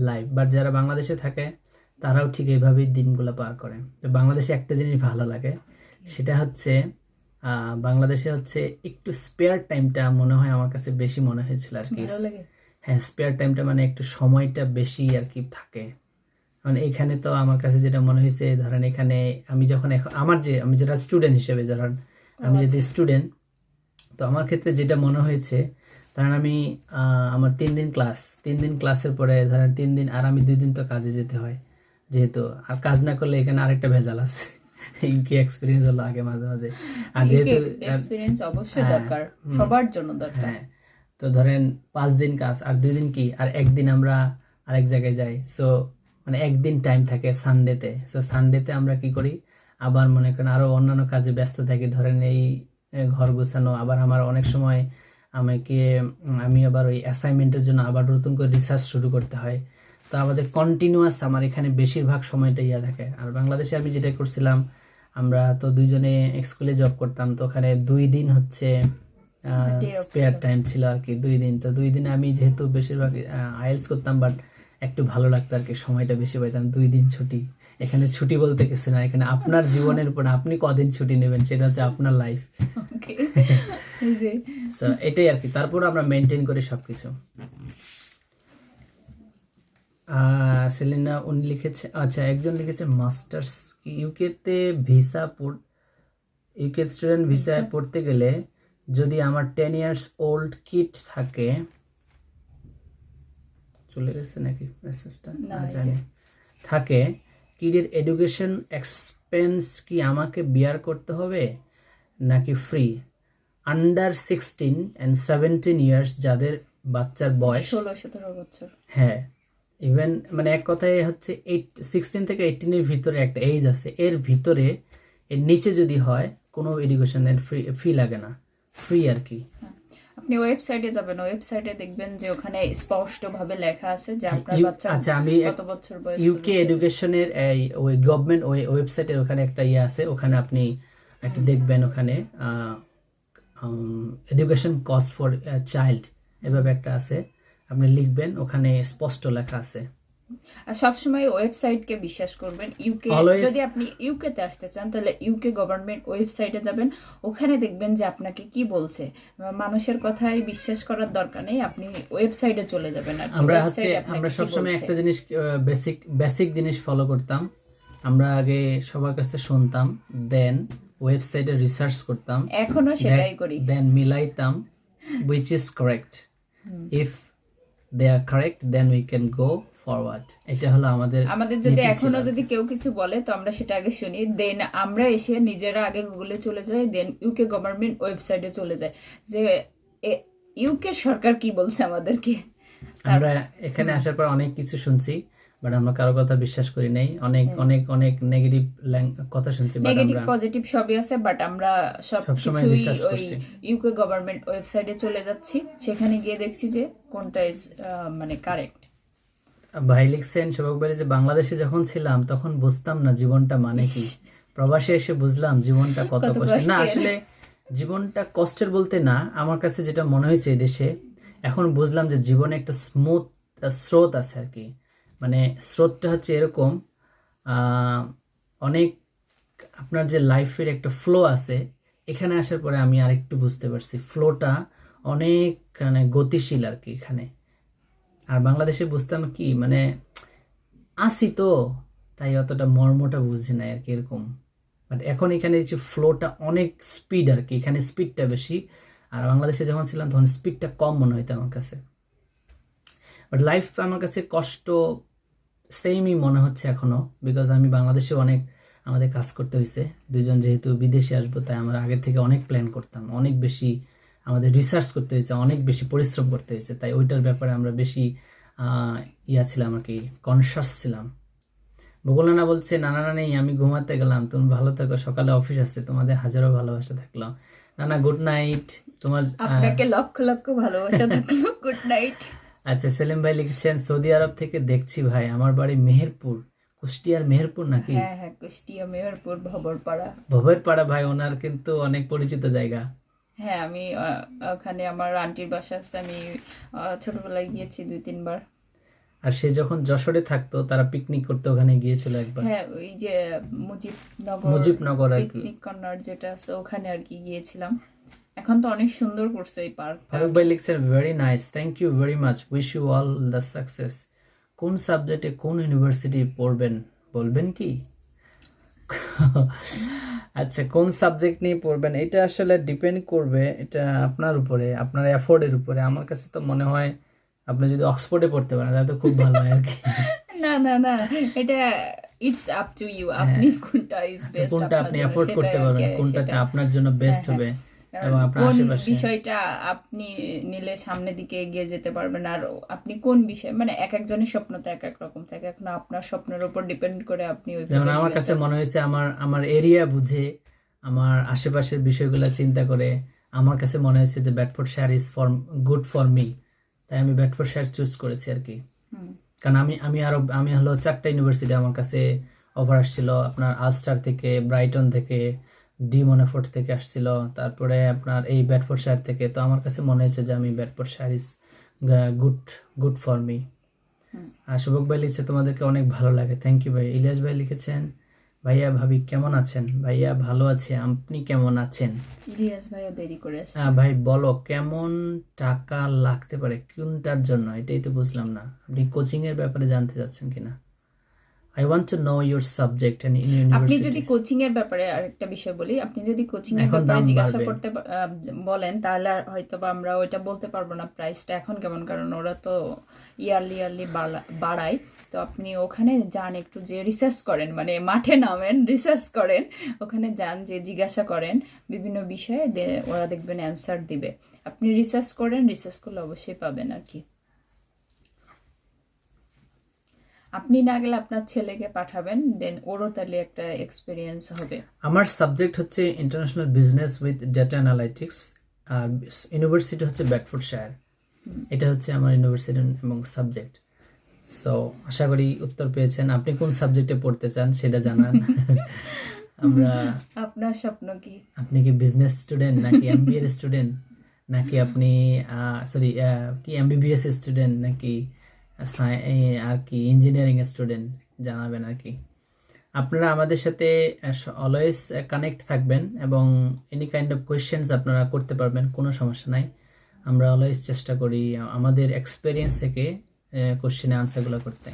লাইফ। বাট যারা বাংলাদেশে থাকে তারাও ঠিক এইভাবেই দিনগুলো পার করে। তো বাংলাদেশে একটা জিনিস ভালো লাগে, সেটা হচ্ছে বাংলাদেশে হচ্ছে একটু স্পেয়ার টাইমটা মনে হয় আমার কাছে বেশি মনে হয়েছিল আর কি। ভালো লাগে। হ্যাঁ, স্পেয়ার টাইমটা মানে একটু সময়টা বেশি আর কি থাকে। মানে এখানে তো আমার কাছে যেটা মনে হয়েছে, ধরেন এখানে আমি যখন আমি যেটা স্টুডেন্ট হিসেবে, ধরেন আমি যদি স্টুডেন্ট, তো আমার ক্ষেত্রে যেটা মনে হয়েছে, ধরেন আমি আমার 3 দিন ক্লাসের পরে ধরেন 3 দিন আর আমি 2 দিন তো কাজে যেতে হয়, যেহেতু আর কাজ না করলে এখানে আরেকটা ভেজাল আছে। কি এক্সপিরিয়েন্স হলো আগে মাঝে মাঝে। আর যেহেতু এক্সপিরিয়েন্স অবশ্যই দরকার, সবার জন্য দরকার। হ্যাঁ, তো ধরেন 5 দিন কাজ আর 2 দিন কি, আর একদিন আমরা আরেক জায়গায় যাই। সো মানে একদিন টাইম থাকে সানডেতে। সো সানডেতে আমরা কি করি, আবার মনে করেন আরো অন্যান্য কাজে ব্যস্ত থাকি, ধরেন এই ঘর গোছানো, আবার আমার অনেক সময় আমি আবার ওই অ্যাসাইনমেন্টের জন্য আবার নতুন করে রিসার্চ শুরু করতে হয়। তো আমাদের কন্টিনিউয়াস আমার এখানে বেশিরভাগ সময়টা থাকে। আর বাংলাদেশে আমি যেটা করছিলাম, আমরা তো দুইজনে স্কুলে জব করতাম, তো ওখানে 2 দিন হচ্ছে স্পেয়ার টাইম ছিল আর কি, 2 দিন। তো 2 দিনে আমি যেহেতু বেশিরভাগ আইএলস করতাম, বাট একটু ভালো লাগতো আর কি, সময়টা বেশি পাইতাম। 2 দিন ছুটি, এখানে ছুটি বলতে কিছু না, এখানে আপনার জীবনের উপর আপনি কদিন ছুটি নেবেন সেটা হচ্ছে আপনার লাইফ। সো এটাই আর কি। তারপর আমরা মেনটেন করি সবকিছু। সেলিনা উনি লিখেছে, আচ্ছা একজন লিখেছে মাস্টার্স ইউকেতে ভিসা ইউকে স্টুডেন্ট ভিসায় পড়তে গেলে যদি আমার 10 ইয়ার্স ওল্ড কিড থাকে, চলে গেছে নাকি মেসেজটা না জানি, থাকে, কিডের এডুকেশন এক্সপেন্স কি আমাকে বিয়ার করতে হবে নাকি ফ্রি? আন্ডার 16 and 17 ইয়ার্স যাদের বাচ্চার বয়স 16-17 বছর, হ্যাঁ, ইভেন মানে এক কথায় হচ্ছে 16 থেকে 18 এর ভিতরে একটা এজ আছে, এর ভিতরে এর নিচে যদি হয় কোনো এডুকেশনের ফি লাগে না, ফ্রি আর কি। আপনি ওয়েবসাইটে যাবেন, ওয়েবসাইটে দেখবেন যে ওখানে স্পষ্টভাবে লেখা আছে যে আপনার বাচ্চা কত বছর বয়স। ইউকে এডুকেশনের ওই গভর্নমেন্ট ওয়েবসাইটের ওখানে একটা আছে, ওখানে আপনি একটা দেখবেন, ওখানে এডুকেশন কস্ট ফর চাইল্ড এভাবে একটা আছে, আপনি লিখবেন, ওখানে স্পষ্ট লেখা আছে। আর সবসময় ওয়েবসাইটকে বিশ্বাস করবেন। ইউকে যদি আপনি ইউকেতে আসতে চান তাহলে ইউকে গভর্নমেন্ট ওয়েবসাইটে যাবেন, ওখানে দেখবেন যে আপনাকে কি বলছে। মানুষের কথায় বিশ্বাস করার দরকার নেই, আপনি ওয়েবসাইটে চলে যাবেন। আর আমরা সবসময় একটা জিনিস বেসিক জিনিস ফলো করতাম, আমরা আগে সবার কাছে শুনতাম, দেন ওয়েবসাইটে রিসার্চ করতাম, এখনো সেটাই করি, দেন মিলাইতাম which is correct. If they are correct then we can go forward. এটা হলো আমাদের যদি এখনো যদি কেউ কিছু বলে তো আমরা সেটা আগে শুনি, দেন আমরা এসে নিজেরা আগে গুগলে চলে যাই, দেন ইউকে গভর্নমেন্ট ওয়েবসাইটে চলে যায় যে ইউকে সরকার কি বলছে আমাদেরকে। আমরা এখানে আসার পর অনেক কিছু শুনছি, বাট আমরা কারো কথা বিশ্বাস করি নাই, অনেক অনেক অনেক নেগেটিভ কথা শুনছি, বাট নেগেটিভ পজিটিভ সবই আছে, বাট আমরা সবসময় ওই ইউকে গভর্নমেন্ট ওয়েবসাইটে চলে যাচ্ছি, সেখানে গিয়ে দেখছি যে কোনটা মানে কারেক্ট। ভাই লিখছেন শোভক ভাই যে বাংলাদেশে যখন ছিলাম তখন বুঝতাম না জীবনটা মানে কি, প্রবাসে এসে বুঝলাম জীবনটা কত কষ্টের। না আসলে জীবনটা কষ্টের বলতে না, আমার কাছে যেটা মনে হয়েছে এই দেশে, এখন বুঝলাম যে জীবনে একটা স্মুথ স্রোত আছে আর কি। মানে স্রোতটা হচ্ছে এরকম, অনেক আপনার যে লাইফের একটা ফ্লো আছে, এখানে আসার পরে আমি আরেকটু বুঝতে পারছি ফ্লোটা অনেক মানে গতিশীল আর কি এখানে। আর বাংলাদেশে বুঝতাম কি মানে আসি তো তাই অতটা মর্মটা বুঝি না আর কি এরকম, বাট এখন এখানে যে ফ্লোটা অনেক স্পিড আর কি, এখানে স্পিডটা বেশি, আর বাংলাদেশে যখন ছিলাম তখন স্পিডটা কম মনে হইতো আমার কাছে। বাট লাইফ আমার কাছে কষ্ট সেমই মনে হচ্ছে এখনো, বিকজ আমি বাংলাদেশে অনেক আমাদের কাজ করতে হয়েছে, দুজন যেহেতু বিদেশে আসবো তাই আমরা আগের থেকে অনেক প্ল্যান করতাম, অনেক বেশি আমাদের রিসার্চ করতে হয়েছে, অনেক বেশি পরিশ্রম করতে হয়েছে, তাই ওইটার ব্যাপারে আমরা বেশি ছিলাম আর কি, কনসাস ছিলাম। বকুল নানা বলছে, নানা নানি আমি ঘুমাতে গেলাম, তুমি ভালো থেকো, সকালে অফিস আছে, তোমাদের হাজারো ভালোবাসা থাকলো। নানা গুড নাইট। তোমার আপনাকে লক্ষ লক্ষ ভালোবাসা থাকলো, গুড নাইট। আচ্ছা, সেলিম ভাই লিখেছেন, সৌদি আরব থেকে দেখছি ভাই, আমার বাড়ি মেহেরপুর, কুষ্টিয়ার মেহেরপুর নাকি? হ্যাঁ হ্যাঁ, কুষ্টিয়া মেহেরপুর ভবরপাড়া। ভবের পাড়া ভাই, ওনার কিন্তু অনেক পরিচিত জায়গা। হ্যাঁ, আমি ওখানে আমার আন্টির বাসা আছে, আমি ছোটবেলায় গিয়েছি 2-3 বার। আর সে যখন যশোরে থাকতো, তারা পিকনিক করতে ওখানে গিয়েছিল একবার। হ্যাঁ, ওই যে মুজিবনগর আর কি। পিকনিক কর্নার যেটা আছে ওখানে আর কি গিয়েছিলাম। এখন তো অনেক সুন্দর করছে এই পার্ক। ফারুক ভাই লিখছেন, very nice, thank you very much, wish you all the success. কোন সাবজেক্টে কোন ইউনিভার্সিটি পড়বেন বলবেন কি? আচ্ছা, কোন সাবজেক্ট নিয়ে পড়বেন এটা আসলে ডিপেন্ড করবে, এটা আপনার উপরে, আপনার এফোর্ডের উপরে। আমার কাছে তো মনে হয় আপনি যদি অক্সফোর্ডে পড়তে পারেন তাহলে তো খুব ভালো হয় আর কি। না না না, এটা ইটস আপ টু ইউ, আপনি কোনটা ইজ বেস্ট, কোনটা আপনি এফোর্ড করতে পারবেন, কোনটাতে আপনার জন্য বেস্ট হবে এবং আপনার কোন আশেপাশে। বিষয়টা আপনি নিলে সামনের দিকে এগিয়ে যেতে পারবেন, আর আপনি কোন বিষয়, মানে এক একজনের স্বপ্ন তো এক এক রকম থাকে, এখন আপনার স্বপ্নের উপর ডিপেন্ড করে আপনি যেমন আমার কাছে মনে হয়েছে, আমার এরিয়া বুঝে, আমার আশেপাশের বিষয়গুলো চিন্তা করে আমার কাছে মনে হয়েছে যে Bedfordshire is good for me, তাই আমি বেডফোর্ডশায়ার চুজ করেছি আর কি। কারণ আমি হলো 4টা ইউনিভার্সিটি আমার কাছে অফার আসছিল, আপনার আলস্টার থেকে, ব্রাইটন থেকে, ডি মনেফোর্ট থেকে আসছিল, তারপরে আপনার এই বেডফোর্ডশায়ার থেকে। তো আমার কাছে মনে হয়েছে যে আমি Bedfordshire is good for me. আর শুভক ভাই লিখছে, তোমাদেরকে অনেক ভালো লাগে, থ্যাংক ইউ ভাই। ইলিয়াস ভাই লিখেছেন, ভাইয়া ভাবি কেমন আছেন? ভাইয়া ভালো আছে, আপনি কেমন আছেন? ইলিয়াস ভাইও দেরি করে আসছে। ভাই বলো, কেমন টাকা লাগতে পারে, কোনটার জন্য? এটাই তো বুঝলাম না, আপনি কোচিং এর ব্যাপারে জানতে চাচ্ছেন কিনা? I want to know your subject and আপনি ইউনিভার্সিটি। যদি কোচিং এর ব্যাপারে আরেকটা বিষয় বলি, আপনি যদি কোচিং এর এখন ব্যাপারে দাম জিজ্ঞাসা বাড়বে। করতে বলেন, তাহলে হয়তো বা আমরা ওইটা বলতে পারবো না প্রাইসটা এখন কেমন, কারণ ওরা তো ইয়ারলি বাড়ায়। তো আপনি ওখানে যান, একটু যে রিসার্চ করেন, মানে মাঠে নামেন, রিসার্চ করেন, ওখানে যান, যে জিজ্ঞাসা করেন বিভিন্ন বিষয়ে, ওরা দেখবেন অ্যান্সার দিবে। আপনি রিসার্চ করেন, রিসার্চ করলে অবশ্যই পাবেন আর কি। আপনি না গেলে আপনার ছেলেকে পাঠাবেন, দেন ওরও তাহলে একটা এক্সপিরিয়েন্স হবে। আমার সাবজেক্ট হচ্ছে international business with data analytics, আর ইউনিভার্সিটি হচ্ছে বেডফোর্ডশায়ার। এটা হচ্ছে আমার ইউনিভার্সিটি এবং সাবজেক্ট। সো আশা করি উত্তর পেয়েছেন। আপনি কোন সাবজেক্টে পড়তে চান সেটা জানান। আমরা আপনার স্বপ্ন কি? আপনি কি বিজনেস স্টুডেন্ট নাকি এমবিএ এর স্টুডেন্ট, নাকি আপনি কি এমবিবিএস স্টুডেন্ট, নাকি আর কি ইঞ্জিনিয়ারিং স্টুডেন্ট, জানাবেন আর কি। আপনারা আমাদের সাথে অলওয়েজ কানেক্ট থাকবেন এবং এনি কাইন্ড অফ কোয়েশ্চেন্স আপনারা করতে পারবেন, কোনো সমস্যা নাই। আমরা অলওয়েজ চেষ্টা করি আমাদের এক্সপিরিয়েন্স থেকে কোশ্চেনে আনসারগুলো করতে,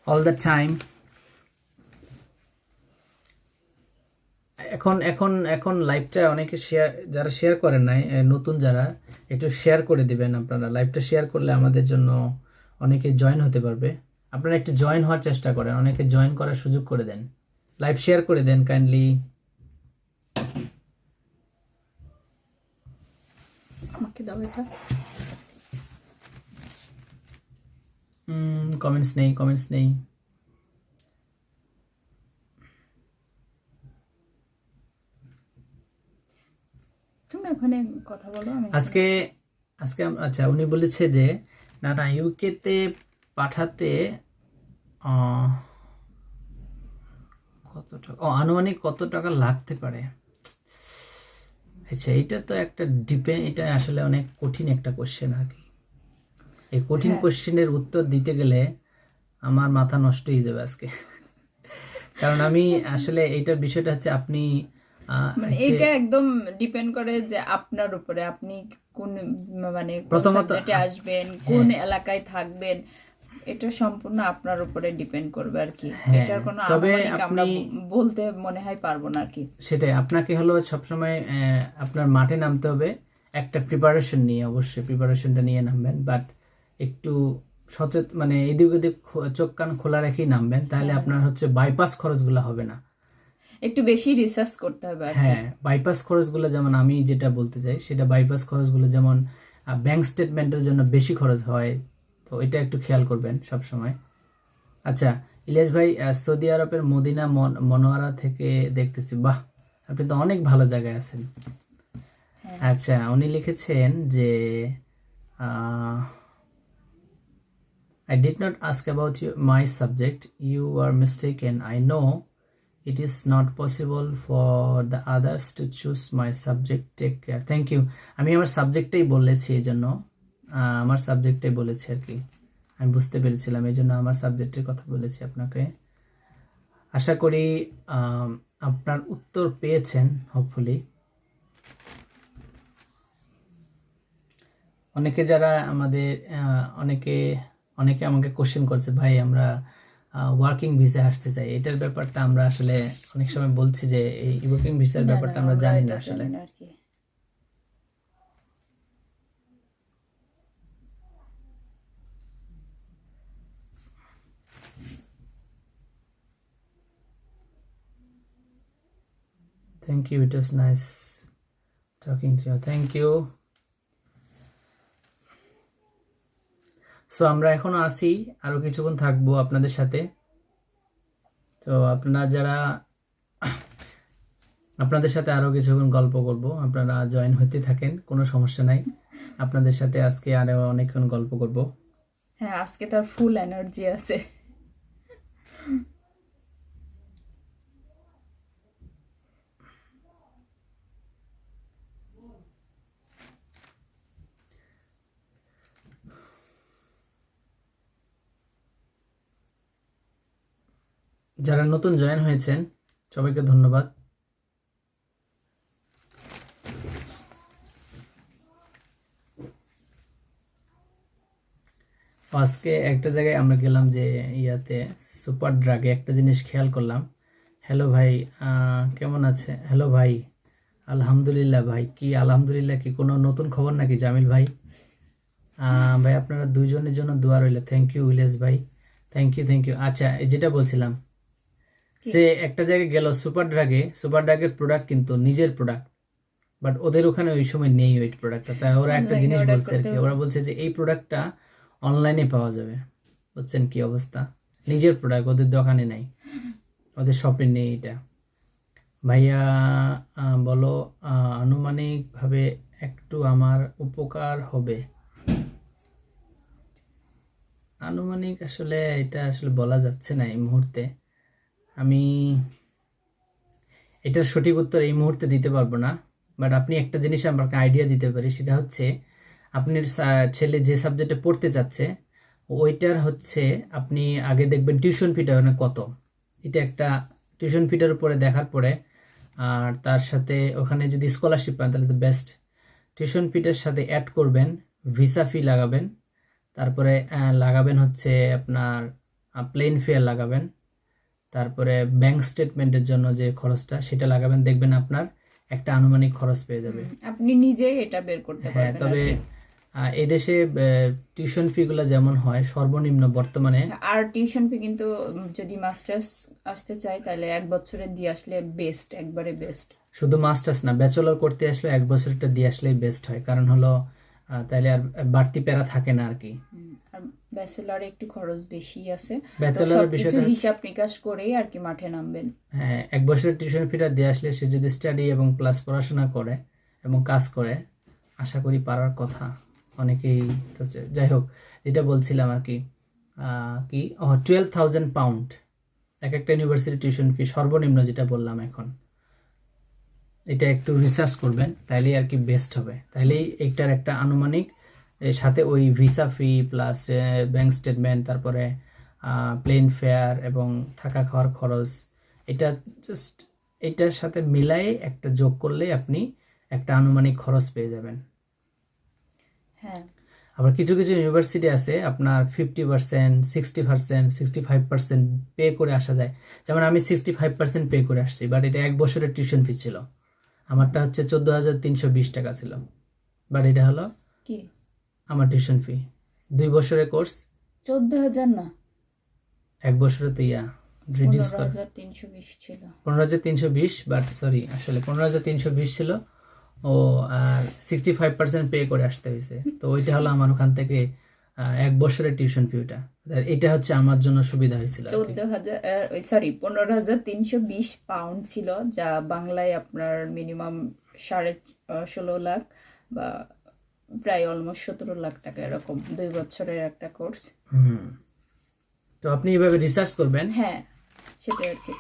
অল দ্য টাইম। এখন এখন এখন লাইভটা অনেকে যারা শেয়ার করেন নাই, নতুন যারা, একটু শেয়ার করে দিবেন। আপনারা লাইভটা শেয়ার করলে আমাদের জন্য অনেকে জয়েন হতে পারবে। আপনারা একটু জয়েন হওয়ার চেষ্টা করেন, অনেকে জয়েন করার সুযোগ করে দেন, লাইভ শেয়ার করে দেন কাইন্ডলি। আমাকে দাও এটা। কমেন্টস নেই। তুমি ওখানে কথা বলো, আমি আজকে আচ্ছা, উনি বলেছে যে না ইউকেতে পাঠাতে কত টাকা, আনুমানিক কত টাকা লাগতে পারে। আচ্ছা, এটা তো একটা এটা আসলে অনেক কঠিন একটা কোশ্চেন আর কি। এই কঠিন কোশ্চেনের উত্তর দিতে গেলে আমার মাথা নষ্ট হয়ে যাবে আজকে। কারণ আমি আসলে এইটার বিষয়টা হচ্ছে, আপনি মানে এটা একদম ডিপেন্ড করে যে আপনার উপরে, আপনি কোন মানে কোন প্রথমত সাবজেক্টে আসবেন, কোন এলাকায় থাকবেন, এটা সম্পূর্ণ আপনার উপরে ডিপেন্ড করবে আর কি। এটার কোনো আনুমানিক আমরা বলতে মনে হয় পারবো না আর কি। সেটাই, আপনাকে হলো সবসময় আপনার মাঠে নামতে হবে একটা প্রিপারেশন নিয়ে, অবশ্যই প্রিপারেশনটা নিয়ে নামবেন, বাট একটু মানে এদিক ওদিক চোখ কান খোলা রেখেই নামবেন, তাহলে আপনার হচ্ছে বাইপাস খরচগুলো হবে না। একটু বেশি রিসার্চ করতে হবে আর কি। হ্যাঁ, বাইপাস খরচগুলো, যেমন আমি যেটা বলতে চাই সেটা, বাইপাস খরচগুলো যেমন ব্যাংক স্টেটমেন্টের জন্য বেশি খরচ হয়, তো এটা একটু খেয়াল করবেন সব সময়। আচ্ছা, ইলিয়াস ভাই, সৌদি আরবের মদিনা মনোয়ারা থেকে দেখতেছি। বাহ, আপনি তো অনেক ভালো জায়গায় আছেন। হ্যাঁ। আচ্ছা, উনি লিখেছেন যে I did not ask about my subject. You are mistaken. I know it is not possible for the others to choose my subject. Take care. Thank you. আমি আমার সাবজেক্টটাই বলেছি, এই জন্য আমার সাবজেক্টটাই বলেছি আর কি। আমি বুঝতে পেরেছিলাম, এই জন্য আমার সাবজেক্টের কথা বলেছি আপনাকে। আশা করি আপনার উত্তর পেয়েছেন, হোপফুলি। অনেকে যারা আমাদের অনেকে আমাকে কোশ্চেন করছে, ভাই আমরা ওয়ার্কিং ভিসায় আসতে চাই, এটার ব্যাপারটা আমরা আসলে অনেক সময় বলছি যে এই ওয়ার্কিং ভিসার ব্যাপারটা আমরা জানি না আসলে। আর কি। Thank you, it was nice talking to you. Thank you. So আমরা এখনো আছি, আরো কিছুক্ষণ থাকবো আপনাদের সাথে। তো আপনাদের সাথে আরো কিছুক্ষণ গল্প করব, আপনারা জয়েন হতে থাকেন, কোনো সমস্যা নাই। আপনাদের সাথে আজকে আরো অনেকক্ষণ গল্প করব। হ্যাঁ, আজকে তার ফুল এনার্জি আছে। যারা নতুন জয়েন হয়েছেন সবাইকে ধন্যবাদ। আজকে একটা জায়গায় আমরা গেলাম, যে ইয়াতে সুপার ড্রাগে একটা জিনিস খেয়াল করলাম। হ্যালো ভাই, কেমন আছে? হ্যালো ভাই, আলহামদুলিল্লাহ। ভাই কি আলহামদুলিল্লাহ, কি কোনো নতুন খবর নাকি জামিল ভাই? ভাই আপনারা দুইজনের জন্য দোয়া রইল। থ্যাংক ইউ ইলিয়াস ভাই, থ্যাংক ইউ। আচ্ছা, যেটা বলছিলাম, সে একটা জায়গায় গেল সুপার ড্রাগের প্রোডাক্ট কিন্তু নিজের প্রোডাক্ট, বাট ওদের ওখানে ওই সময় নেই ওই প্রোডাক্টটা। তাই ওরা একটা জিনিস বলছে আর কি, ওরা বলছে যে এই প্রোডাক্টটা অনলাইনে পাওয়া যাবে। বুঝছেন কি অবস্থা? নিজের প্রোডাক্ট, ওদের দোকানে নেই, ওদের শপে নেই এটা। ভাইয়া বলো, আনুমানিকভাবে একটু আমার উপকার হবে। আনুমানিক আসলে এটা আসলে বলা যাচ্ছে না এই মুহূর্তে। আমি এটার সঠিক উত্তর এই মুহূর্তে দিতে পারবো না, বাট আপনি একটা জিনিস আমাকে আইডিয়া দিতে পারি, সেটা হচ্ছে আপনার ছেলে যে সাবজেক্টে পড়তে চাচ্ছে ওইটার হচ্ছে আপনি আগে দেখবেন টিউশন ফিটা ওখানে কত। এটা একটা টিউশন ফিটার উপরে দেখার পরে, আর তার সাথে ওখানে যদি স্কলারশিপ পান তাহলে তো বেস্ট। টিউশন ফিটার সাথে অ্যাড করবেন ভিসা ফি লাগাবেন, তারপরে লাগাবেন হচ্ছে আপনার প্লেন ফেয়ার লাগাবেন, তারপরে ব্যাংক স্টেটমেন্টের জন্য যে খরচটা সেটা লাগাবেন। দেখবেন আপনার একটা আনুমানিক খরচ পেয়ে যাবে। আপনি নিজে এটা বের করতে হ্যাঁ, পারবেন। তবে এই দেশে টিউশন ফি গুলো যেমন হয় সর্বনিম্ন বর্তমানে, আর টিউশন ফি কিন্তু যদি মাস্টার্স আসতে চাই তাহলে 1 বছরের দিয়ে আসলে বেস্ট, একবারে বেস্ট। শুধু মাস্টার্স না, ব্যাচেলর করতে আসলে 1 বছরটা দিয়ে আসলেই বেস্ট হয়, কারণ হলো তাইলে আর বাড়তি প্যারা থাকে না আর কি। আর ব্যাচেলরে একটু খরচ বেশি আছে, ব্যাচেলরের বিষয়টা বিষয়টা হিসাব নিকাশ করেই আর কি মাঠে নামবেন। হ্যাঁ, 1 বছরের টিউশন ফিটা দিয়ে আসলে সে যদি স্টাডি এবং প্লাস পড়াশোনা করে এবং কাজ করে, আশা করি পারার কথা অনেকেই। যাই হোক, যেটা বলছিলাম আর কি, 12,000 পাউন্ড একটা ইউনিভার্সিটি টিউশন ফি সর্বনিম্ন, যেটা বললাম এখন। এটা একটু রিসার্চ করবেন, তাইলেই আর কি বেস্ট হবে। তাইলেই এইটার একটা আনুমানিক, এর সাথে ওই ভিসা ফি প্লাস ব্যাংক স্টেটমেন্ট, তারপরে প্লেন ফেয়ার এবং থাকা খাওয়ার খরচ, এটা জাস্ট এটার সাথে মিলাই একটা যোগ করলে আপনি একটা আনুমানিক খরচ পেয়ে যাবেন। হ্যাঁ, আবার কিছু কিছু ইউনিভার্সিটি আছে আপনার 50%, 60%, 65% পে করে আসা যায়। যেমন আমি 65% পে করে আসছি, বাট এটা 1 বছরের টিউশন ফি ছিল। আমারটা হচ্ছে 14,320 টাকা ছিল, বাট এটা হলো কি আমার টিউশন ফি। 2 বছরের কোর্স 14,000 না, 1 বছরে তো রিডিউস করে 15,320 ছিল। 15,320, বাট সরি আসলে 15,320 ছিল। ও আর 65% পে করে আসতে হয়েছে। তো ওইটা হলো আমার ওখান থেকে 1 বছরের টিউশন ফিটা। এটা হচ্ছে আমার জন্য সুবিধা হয়েছিল আর কি। 15,320 পাউন্ড ছিল, যা বাংলায় আপনার মিনিমাম 16.5 লাখ বা প্রায় অলমোস্ট 17 লাখ টাকা, এরকম 2 বছরের একটা কোর্স। তো আপনি এভাবে রিসার্চ করবেন। হ্যাঁ, সেটাই আর কি।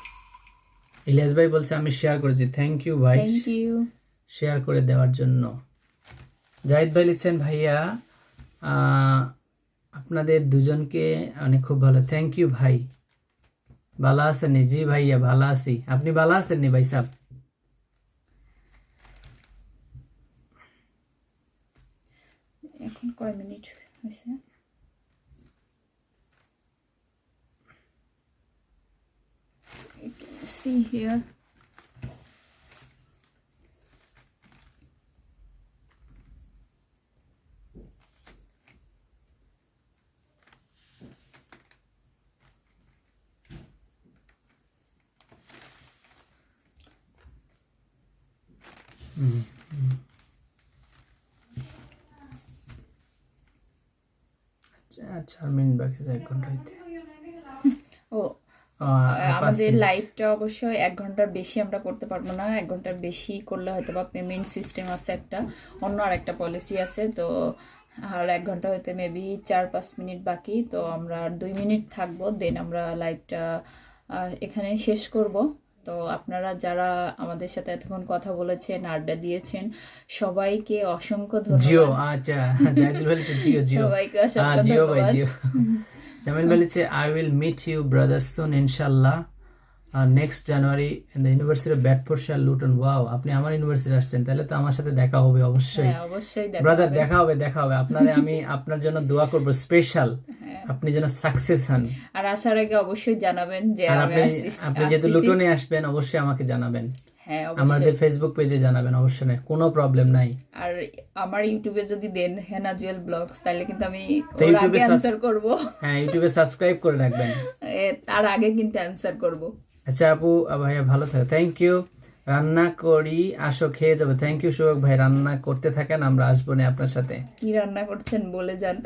ইলিয়াস ভাই বলছে আমি শেয়ার করেছি, থ্যাংক ইউ ভাই থ্যাংক ইউ। শেয়ার করে দেওয়ার জন্য। জাহিদ ভাই লিখছেন ভাইয়া আপনাদের দুজনকে অনেক খুব ভালো, থ্যাংক ইউ ভাই। ভালো আছেন? জি ভাইয়া ভালো আছি, আপনি ভালো আছেন নি ভাই সাহেব? এখন কয় মিনিট হয়েছে? See here. আচ্ছা 4 মিনিট বাকি আছে 1 ঘন্টা হইতে। ও আমাদের লাইভটা অবশ্যই 1 ঘন্টার বেশি আমরা করতে পারবো না। 1 ঘন্টার বেশি করলে হয়তো বা পেমেন্ট সিস্টেম আছে একটা, অন্য আর একটা পলিসি আছে। তো আর 1 ঘন্টা হইতে মেবি 4-5 মিনিট বাকি, তো আমরা 2 মিনিট থাকবো, দেন আমরা লাইভটা এখানে শেষ করব। তো আপনারা যারা আমাদের সাথে এতক্ষণ কথা বলেছেন, আড্ডা দিয়েছেন, সবাইকে অসংখ্য জিও। ধন্যবাদ। আচ্ছা জাহিদুল ভাই লিখছে জিও জিও, সবাইকে অসংখ্য জিও ভাই ধন্যবাদ। জিও। জামিল ভাই লিখছে I will meet you brother soon ইনশাআল্লাহ next January in the University of Bedfordshire Luton. Wow, আপনি আমার ইউনিভার্সিটি আসছেন, তাহলে তো আমার সাথে দেখা হবে অবশ্যই। হ্যাঁ, অবশ্যই দেখা ব্রাদার হবে। দেখা হবে দেখা হবে। আপনারে আমি আপনার জন্য দোয়া করব স্পেশাল, আপনি যেন সাকসেস হন। আর আসার আগে অবশ্যই জানাবেন যে আর আমি আপনি যেহেতু লুটনে আসবেন অবশ্যই আমাকে জানাবেন। হ্যাঁ, আমাদের অবশ্যই। ফেসবুক পেজে জানাবেন, অবশ্যই নাই, কোনো প্রবলেম নাই। আর আমার ইউটিউবে যদি দেন হেনা জুয়েল ব্লগস, তাহলে কিন্তু আমি তো ওর ইউটিউবে আগে অ্যানসার করব। হ্যাঁ ইউটিউবে সাবস্ক্রাইব করে রাখবেন। তার আগে কিন্তু অ্যানসার করব। আচ্ছা আপু ভাইয়া ভালো থাকে, থ্যাংক ইউ। রান্না করি আসো খেয়ে যাবে, থ্যাংক ইউ সুবক ভাই, রান্না করতে থাকেন, আমরা আসবো না আপনার সাথে। কি রান্না করছেন বলে যান।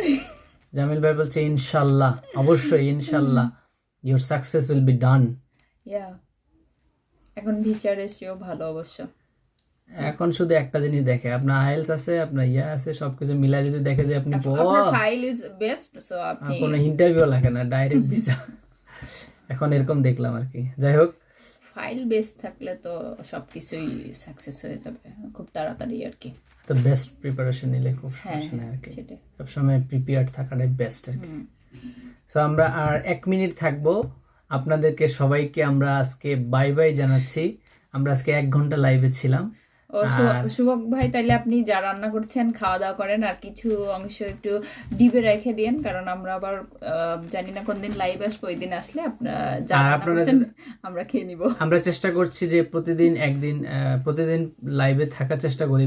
জামিল ভাই বলছে ইনশাল্লাহ, অবশ্যই ইনশাল্লাহ your success will be done. Yeah, এখন ভিসা রেশিও ভালো অবশ্য। এখন শুধু একটা জিনিস দেখে, আপনার আইএলস আছে, আপনার আছে, সবকিছু মিলাই যদি দেখে যে আপনি আপনার ফাইল ইজ বেস্ট, সো আপনি কোনো ইন্টারভিউ লাগে না, ডাইরেক্ট ভিসা। এখন এরকম দেখলাম আর কি। যাই হোক, ফাইল বেস্ট থাকলে তো সবকিছুই সাকসেস হয়ে যাবে খুব তাড়াতাড়ি আর কি। তো বেস্ট প্রিপারেশন নিলে খুব হ্যাঁ, সমস্যা নেই আর কি, সেটাই। সবসময় প্রিপেয়ার্ড থাকাটাই বেস্ট আর কি। তো আমরা আর 1 মিনিট থাকবো, আপনাদেরকে সবাইকে আমরা আজকে বাই বাই জানাচ্ছি। আমরা আজকে 1 ঘন্টা লাইভে ছিলাম। ও শুভক ভাই, তাইলে আপনি যা রান্না করছেন খাওয়া দাওয়া করেন, আর কিছু অংশ একটু ডিবে রেখে দিন, কারণ আমরা আবার জানি না কোন দিন লাইভ আসবো, ওই দিন আসলে আপনারা যা রান্না করছেন আমরা খেয়ে নিব। আমরা চেষ্টা করছি যে প্রতিদিন লাইভে থাকার চেষ্টা করি,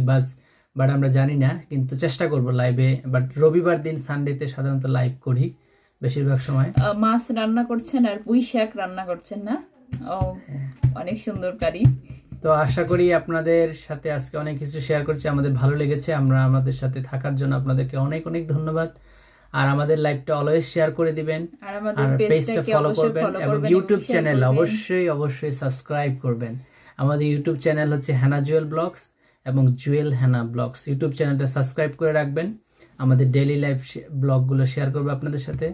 বাট আমরা জানি না, কিন্তু চেষ্টা করব লাইভে। বাট রবিবার দিন সানডেতে সাধারণত লাইভ করি বেশিরভাগ সময়। মাছ রান্না করছেন আর পুঁই শাক রান্না করছেন না? ও, অনেক সুন্দর কারি। তো আশা করি আপনাদের সাথে আজকে অনেক কিছু শেয়ার করছি, আমাদের ভালো লেগেছে। আমরা আমাদের সাথে থাকার জন্য আপনাদেরকে অনেক অনেক ধন্যবাদ। আর আমাদের লাইভটা অলওয়েজ শেয়ার করে দিবেন, আর আমাদের পেজটা ফলো করবেন, এবং ইউটিউব চ্যানেল অবশ্যই সাবস্ক্রাইব করবেন। আমাদের ইউটিউব চ্যানেল হচ্ছে হেনা জুয়েল ব্লগস এবং জুয়েল হেনা ব্লগস। ইউটিউব চ্যানেলটা সাবস্ক্রাইব করে রাখবেন, আমাদের ডেইলি লাইভ ব্লগগুলো শেয়ার করবো আপনাদের সাথে।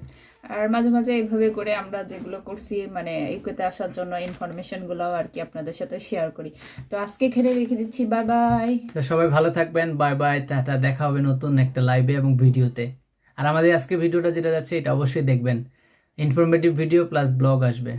আর মাঝে মাঝে এইভাবে করে আমরা যেগুলো করছি, মানে ইকুতে আসার জন্য ইনফরমেশন গুলো আর কি আপনাদের সাথে শেয়ার করি। তো আজকে এখানে রেখে দিচ্ছি, বাই বাই। তো সবাই ভালো থাকবেন, বাই বাই, টাটা, দেখা হবে নতুন একটা লাইভে এবং ভিডিওতে। আর আমাদের আজকে ভিডিওটা যেটা যাচ্ছে এটা অবশ্যই দেখবেন, ইনফরমেটিভ ভিডিও প্লাস ব্লগ আসবে।